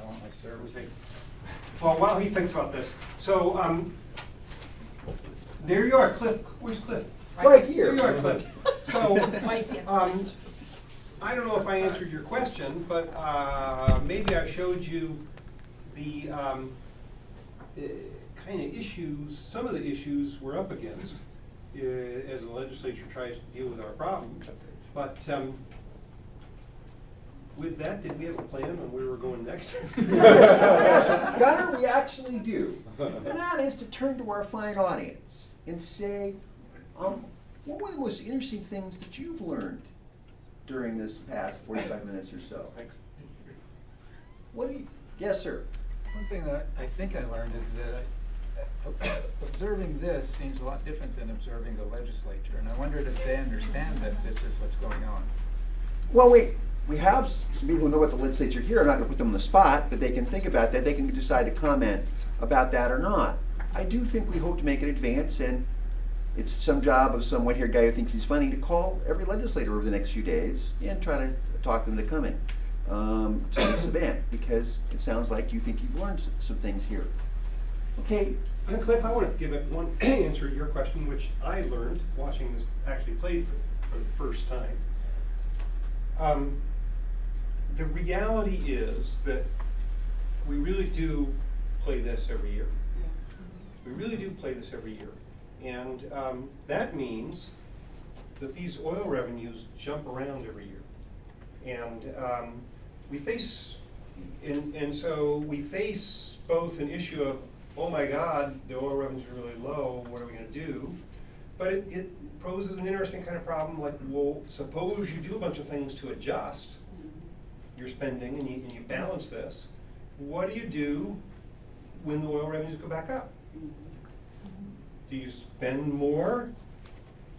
I want my services. Well, while he thinks about this, so, there you are, Cliff. Where's Cliff? Right here. There you are, Cliff. So, Right here. I don't know if I answered your question, but maybe I showed you the kind of issues, some of the issues we're up against as the legislature tries to deal with our problem. But with that, did we have a plan on where we're going next? Gunnar, we actually do. And that is to turn to our fine audience and say, what were the most interesting things that you've learned during this past 45 minutes or so? Thanks. What do you, yes, sir. One thing that I think I learned is that observing this seems a lot different than observing the legislature, and I wondered if they understand that this is what's going on. Well, we have some people who know what the legislature here. I'm not going to put them on the spot, but they can think about that. They can decide to comment about that or not. I do think we hope to make an advance, and it's some job of some white-haired guy who thinks he's funny to call every legislator over the next few days and try to talk them to coming to this event, because it sounds like you think you've learned some things here. Okay. And Cliff, I want to give it one answer to your question, which I learned watching this actually played for the first time. The reality is that we really do play this every year. We really do play this every year. And that means that these oil revenues jump around every year. And we face, and so we face both an issue of, oh my God, the oil revenues are really low, what are we going to do? But it poses an interesting kind of problem, like, well, suppose you do a bunch of things to adjust your spending and you balance this. What do you do when the oil revenues go back up? Do you spend more?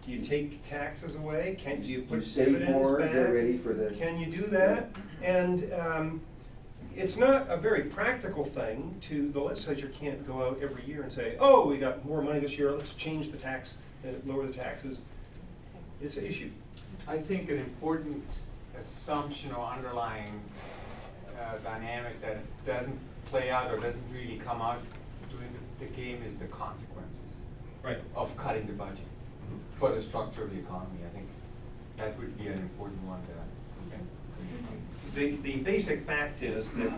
Do you take taxes away? Do you put dividends more, back? get ready for this. Can you do that? And it's not a very practical thing. The legislature can't go out every year and say, oh, we got more money this year, let's change the tax, lower the taxes. It's an issue. I think an important assumption or underlying dynamic that doesn't play out or doesn't really come out during the game is the consequences of cutting the budget for the structure of the economy. I think that would be an important one to The basic fact is that,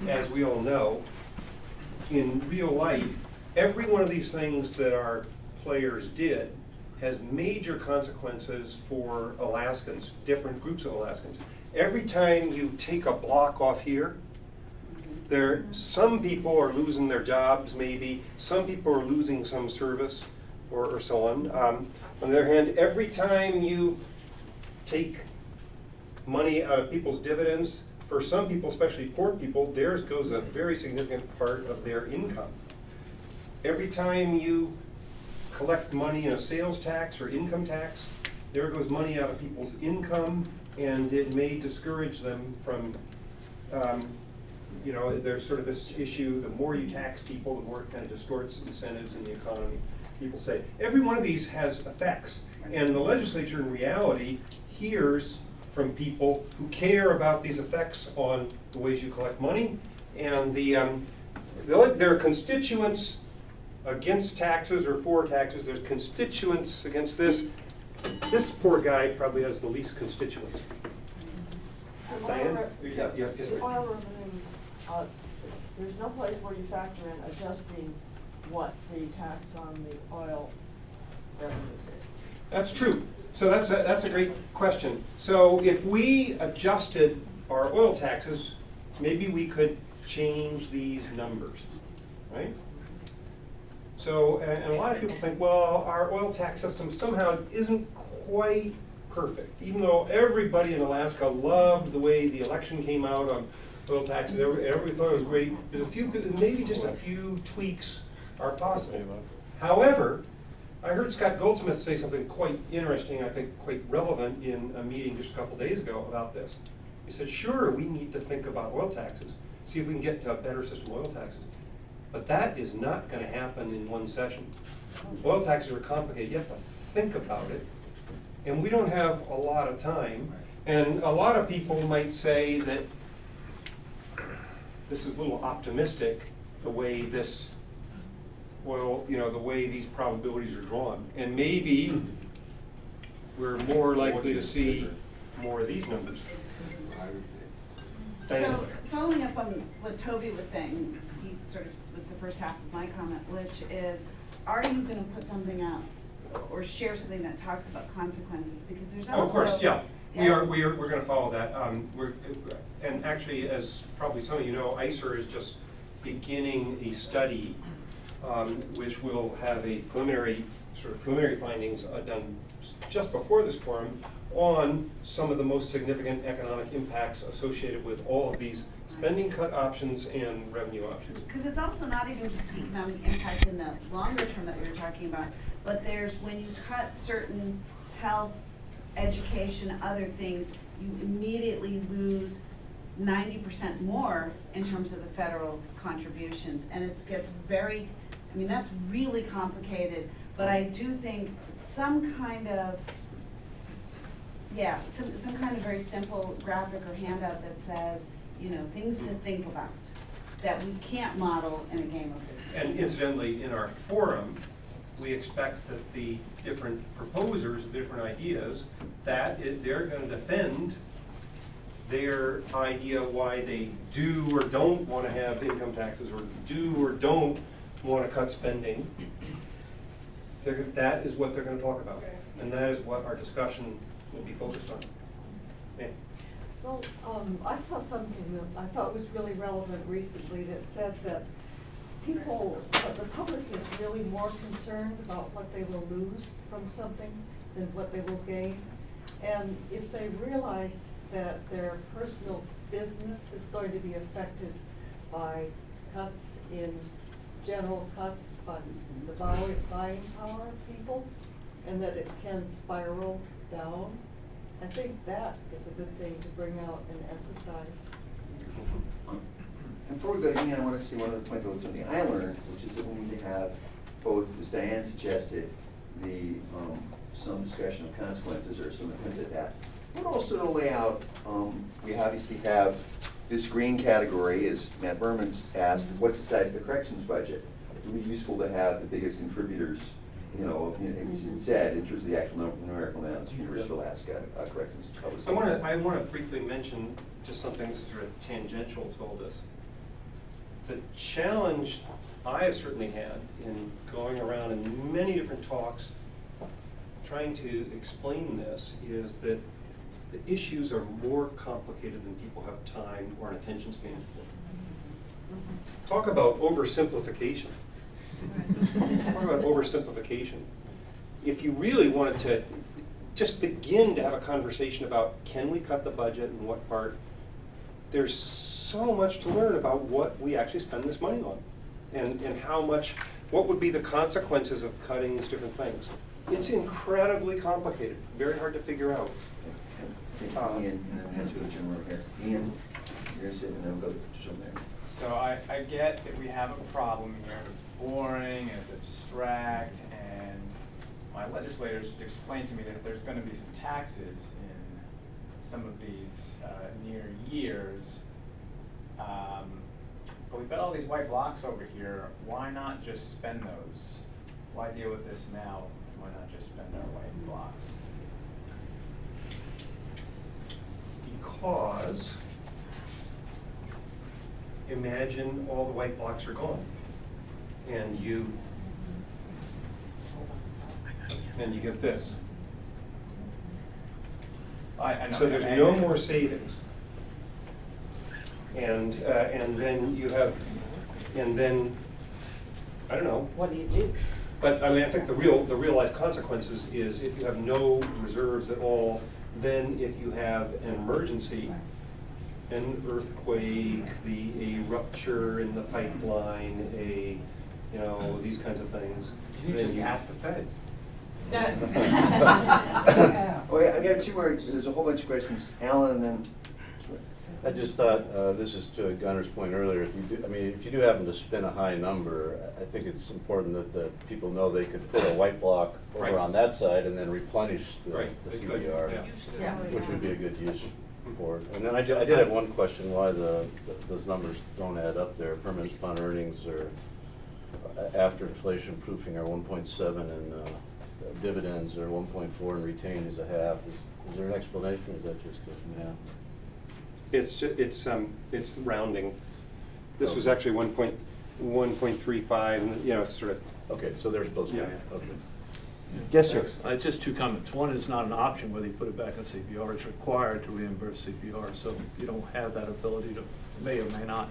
as we all know, in real life, every one of these things that our players did has major consequences for Alaskans, different groups of Alaskans. Every time you take a block off here, some people are losing their jobs, maybe. Some people are losing some service, or so on. On the other hand, every time you take money out of people's dividends, for some people, especially poor people, theirs goes a very significant part of their income. Every time you collect money in a sales tax or income tax, there goes money out of people's income, and it may discourage them from, there's sort of this issue, the more you tax people, the more it kind of distorts incentives in the economy. People say, every one of these has effects, and the legislature in reality hears from people who care about these effects on the ways you collect money, and there are constituents against taxes or for taxes. There's constituents against this. This poor guy probably has the least constituents. Diane? Yeah, just The oil revenue, there's no place where you factor in adjusting what the tax on the oil revenues is. That's true. So that's a great question. So if we adjusted our oil taxes, maybe we could change these numbers, right? So, and a lot of people think, well, our oil tax system somehow isn't quite perfect. Even though everybody in Alaska loved the way the election came out on oil taxes, everybody thought it was great. There's maybe just a few tweaks are possible. However, I heard Scott Goldsmith say something quite interesting, I think quite relevant in a meeting just a couple days ago about this. He said, sure, we need to think about oil taxes, see if we can get to a better system of oil taxes. But that is not going to happen in one session. Oil taxes are complicated. You have to think about it. And we don't have a lot of time. And a lot of people might say that this is a little optimistic, the way this oil, the way these probabilities are drawn. And maybe we're more likely to see more of these numbers. I would say. Diane? So following up on what Toby was saying, he sort of was the first half of my comment, which is, are you going to put something out or share something that talks about consequences? Because there's also... Oh, of course, yeah. We're going to follow that. And actually, as probably some of you know, ISER is just beginning a study which will have a preliminary sort of preliminary findings done just before this forum on some of the most significant economic impacts associated with all of these spending cut options and revenue options. Because it's also not even just the economic impact in the longer term that we were talking about, but there's when you cut certain health, education, other things, you immediately lose 90% more in terms of the federal contributions. And it gets very, I mean, that's really complicated, but I do think some kind of, yeah, some kind of very simple graphic or handout that says, you know, things to think about that we can't model in a game of business. And incidentally, in our forum, we expect that the different proposers, the different ideas, that is, they're going to defend their idea why they do or don't want to have income taxes, or do or don't want to cut spending. That is what they're going to talk about, and that is what our discussion will be focused on. Okay. Well, I saw something that I thought was really relevant recently that said that people, the public is really more concerned about what they will lose from something than what they will gain. And if they realized that their personal business is going to be affected by cuts in, general cuts on the buying power of people, and that it can spiral down, I think that is a good thing to bring out and emphasize. And before we go to Ian, I want to see one other point about something I learned, which is that we need to have both, as Diane suggested, the some discussion of consequences or some attempt at that, but also to lay out, we obviously have this green category, as Matt Berman's asked, what's the size of the corrections budget? It would be useful to have the biggest contributors, you know, as said, in terms of the actual numerical amounts from Bristol Alaska corrections. I want to briefly mention just something that's sort of tangential to all this. The challenge I have certainly had in going around in many different talks trying to explain this is that the issues are more complicated than people have time or an attention span for. Talk about oversimplification. Talk about oversimplification. If you really wanted to just begin to have a conversation about can we cut the budget and what part, there's so much to learn about what we actually spend this money on and how much, what would be the consequences of cutting these different things. It's incredibly complicated, very hard to figure out. Ian, and then head to the gentleman over here. Ian, you're sitting, and then we'll go to Jim there. So I get that we have a problem here, it's boring and it's abstract, and my legislators explained to me that there's gonna be some taxes in some of these near years. But we've got all these white blocks over here, why not just spend those? Why deal with this now? Why not just spend our white blocks? Because imagine all the white blocks are gone and you get this. I know. So there's no more savings. And then you have, and then, I don't know. What do you do? But I mean, I think the real life consequences is if you have no reserves at all, then if you have an emergency, an earthquake, a rupture in the pipeline, these kinds of things. You just ask the feds. Okay, I got two more, there's a whole bunch of questions. Alan, and then. I just thought, this is to Gunner's point earlier, if you do happen to spin a high number, I think it's important that the people know they could put a white block over Right. on that side and then replenish the Right. They could, CBR, yeah. which would be a good use for it. And then I did have one question, why those numbers don't add up there. Permanent fund earnings are, after inflation proofing, are 1.7 and dividends are 1.4 and retained is a half. Is there an explanation, or is that just a math? It's rounding. This was actually 1.35, and it's sort of. Okay, so they're supposed to be. Yeah. Okay. Yes, sir. Just two comments. One is not an option whether you put it back on CPR. It's required to reimburse CPR, so you don't have that ability to may or may not.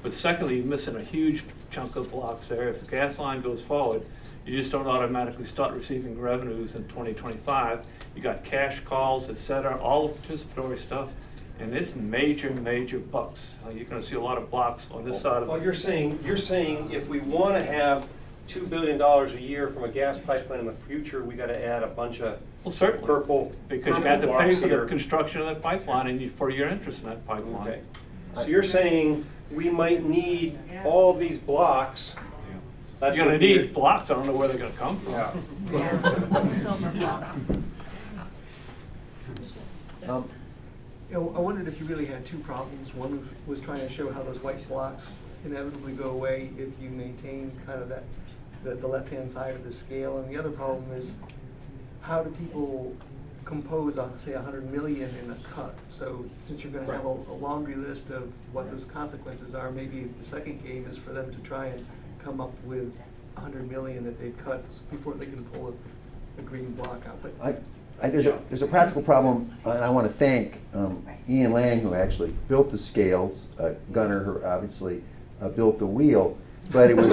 But secondly, you're missing a huge chunk of blocks there. If the gas line goes forward, you just don't automatically start receiving revenues in 2025. You got cash calls, et cetera, all the participatory stuff, and it's major, major bucks. You're gonna see a lot of blocks on this side of Well, it. you're saying if we want to have $2 billion a year from a gas pipeline in the future, we got to add a bunch of Well, certainly, purple because you had to pay blocks for the here. construction of that pipeline and for your interest in that pipeline. Okay. So you're saying we might need all these blocks. That You're gonna would be need blocks, I don't know where they're gonna come from. Yeah. Silver blocks. I wondered if you really had two problems. One was trying to show how those white blocks inevitably go away if you maintain kind of the left-hand side of the scale. And the other problem is, how do people compose, say, 100 million in a cut? So since you're gonna have a laundry list of what those consequences are, maybe the second game is for them to try and come up with 100 million that they've cut before they can pull a green block out. But There's a practical problem, and I want to thank Ian Lang, who actually built the scales. Gunnar, who obviously built the wheel, but it was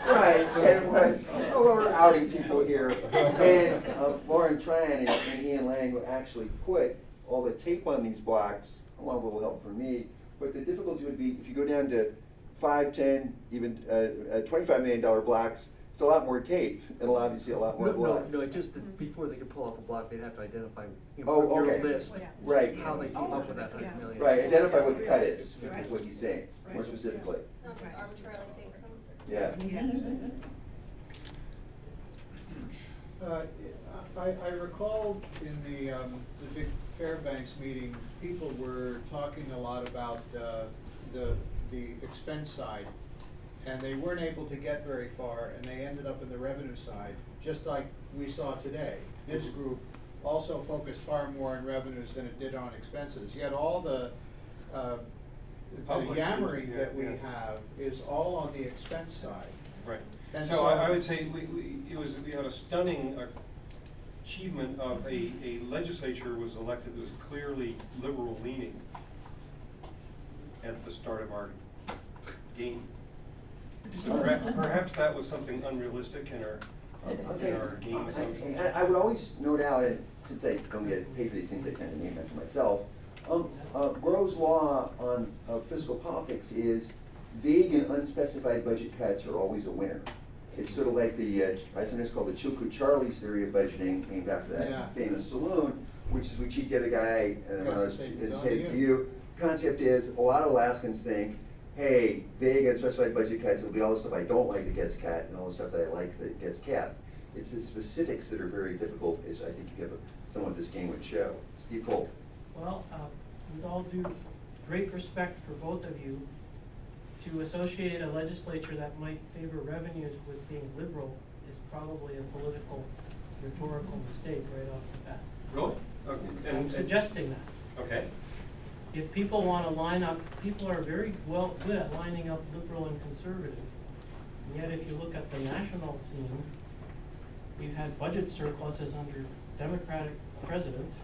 right. And it was. Oh, we're outing people here. And Lauren Tran and Ian Lang, who actually put all the tape on these blocks, along with a little help from me. But the difficulty would be if you go down to 5, 10, even $25 million blocks. It's a lot more tape, and obviously a lot more blocks. No, just that before they could pull off a block, they'd have to identify, Oh, from your okay. list, Right. how they came up with that 100 million. Right, identify what the cut is what he's saying, more specifically. Not just arbitrarily take some. Yeah. I recall in the big Fairbanks meeting, people were talking a lot about the expense side, and they weren't able to get very far, and they ended up in the revenue side, just like we saw today. This group also focused far more on revenues than it did on expenses. Yet all the yammering that we have is all on the expense side. Right. And So I would say we had a stunning achievement of a legislature was elected that was clearly liberal leaning at the start of our game. So perhaps that was something unrealistic in our game assumptions. I would always note out, and since I don't get paid for these things, I tend to name them to myself. Grove's law on fiscal politics is vague and unspecified budget cuts are always a winner. It's sort of like I think it's called the Chilkoot Charlie's theory of budgeting, named after that famous saloon, which is we cheat the other guy and say to you. Concept is a lot of Alaskans think, hey, vague and unspecified budget cuts, it'll be all the stuff I don't like that gets cut and all the stuff that I like that gets kept. It's the specifics that are very difficult, as I think you give some of this game would show. Steve Cole. Well, with all due great respect for both of you, to associate a legislature that might favor revenues with being liberal is probably a political, rhetorical mistake right off the bat. Really? Okay. I'm suggesting that. Okay. If people want to line up, people are very good at lining up liberal and conservative. And yet if you look at the national scene, we've had budget surpluses under Democratic presidents,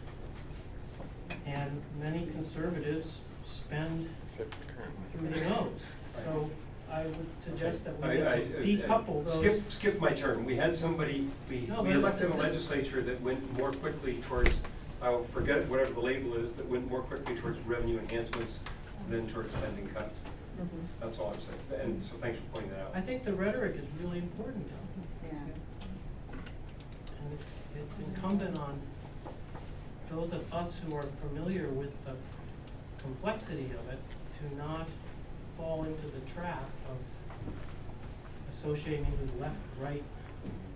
and many conservatives spend through the nose. So I would suggest that we need to decouple those. Skip my turn. We had somebody, we elected a legislature that went more quickly towards, I'll forget whatever the label is, that went more quickly towards revenue enhancements than towards spending cuts. That's all I'm saying. And so thanks for pointing that out. I think the rhetoric is really important. Yeah. And it's incumbent on those of us who are familiar with the complexity of it to not fall into the trap of associating with left, right,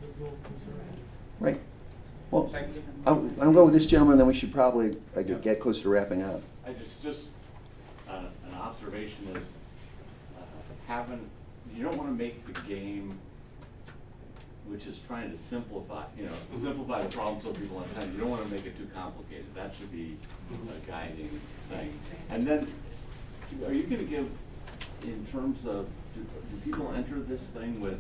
liberal, conservative. Right. Well, I'll go with this gentleman, then we should probably get closer to wrapping up. I just an observation is you don't want to make the game, which is trying to simplify, simplify the problem so people understand. You don't want to make it too complicated. That should be a guiding thing. And then, are you going to give, in terms of, do people enter this thing with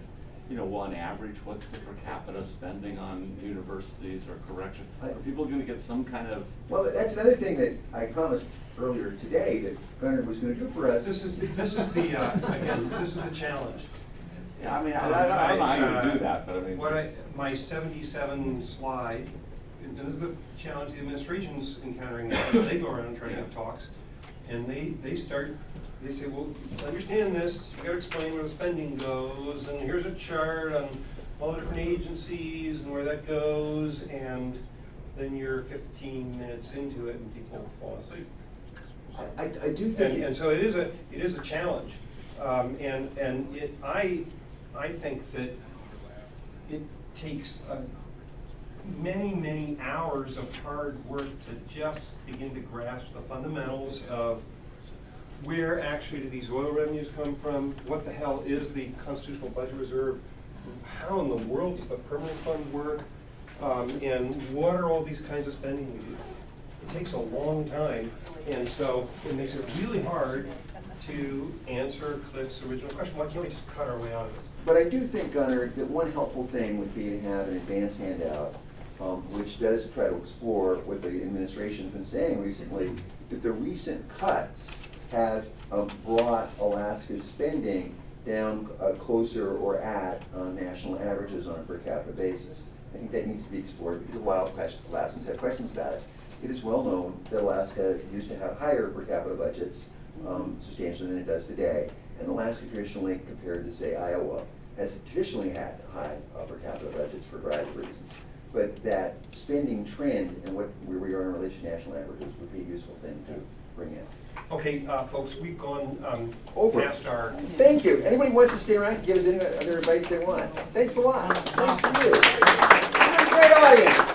you know, on average, what's the per capita spending on universities or correction? Are people gonna get some kind of? Well, that's another thing that I promised earlier today that Gunnar was gonna do for us. This is the challenge. Yeah, I mean, I don't know how you would do that, but I mean. My 77 slide, and this is the challenge the administration's encountering now, as they go around and try to give talks, and they say, well, to understand this, you gotta explain where the spending goes, and here's a chart on all the different agencies and where that goes, and then you're 15 minutes into it and people fall asleep. I do think. And so it is a challenge, I think that it takes many hours of hard work to just begin to grasp the fundamentals of where actually do these oil revenues come from, what the hell is the constitutional budget reserve, how in the world does the permanent fund work, and what are all these kinds of spending we do. It takes a long time, and so it makes it really hard to answer Cliff's original question. Why can't we just cut our way out of this? But I do think, Gunnar, that one helpful thing would be to have an advanced handout, which does try to explore what the administration's been saying recently, that the recent cuts have brought Alaska's spending down closer or at national averages on a per capita basis. I think that needs to be explored because a lot of Alaskans have questions about it. It is well known that Alaska used to have higher per capita budgets substantially than it does today. And Alaska traditionally, compared to say Iowa, has traditionally had high per capita budgets for a variety of reasons. But that spending trend and where we are in relation to national averages would be a useful thing to bring in. Okay, folks, we've gone Over. past our. Thank you. Anybody wants to stay around, give us any other advice they want. Thanks a lot. Thanks to you. What a great audience.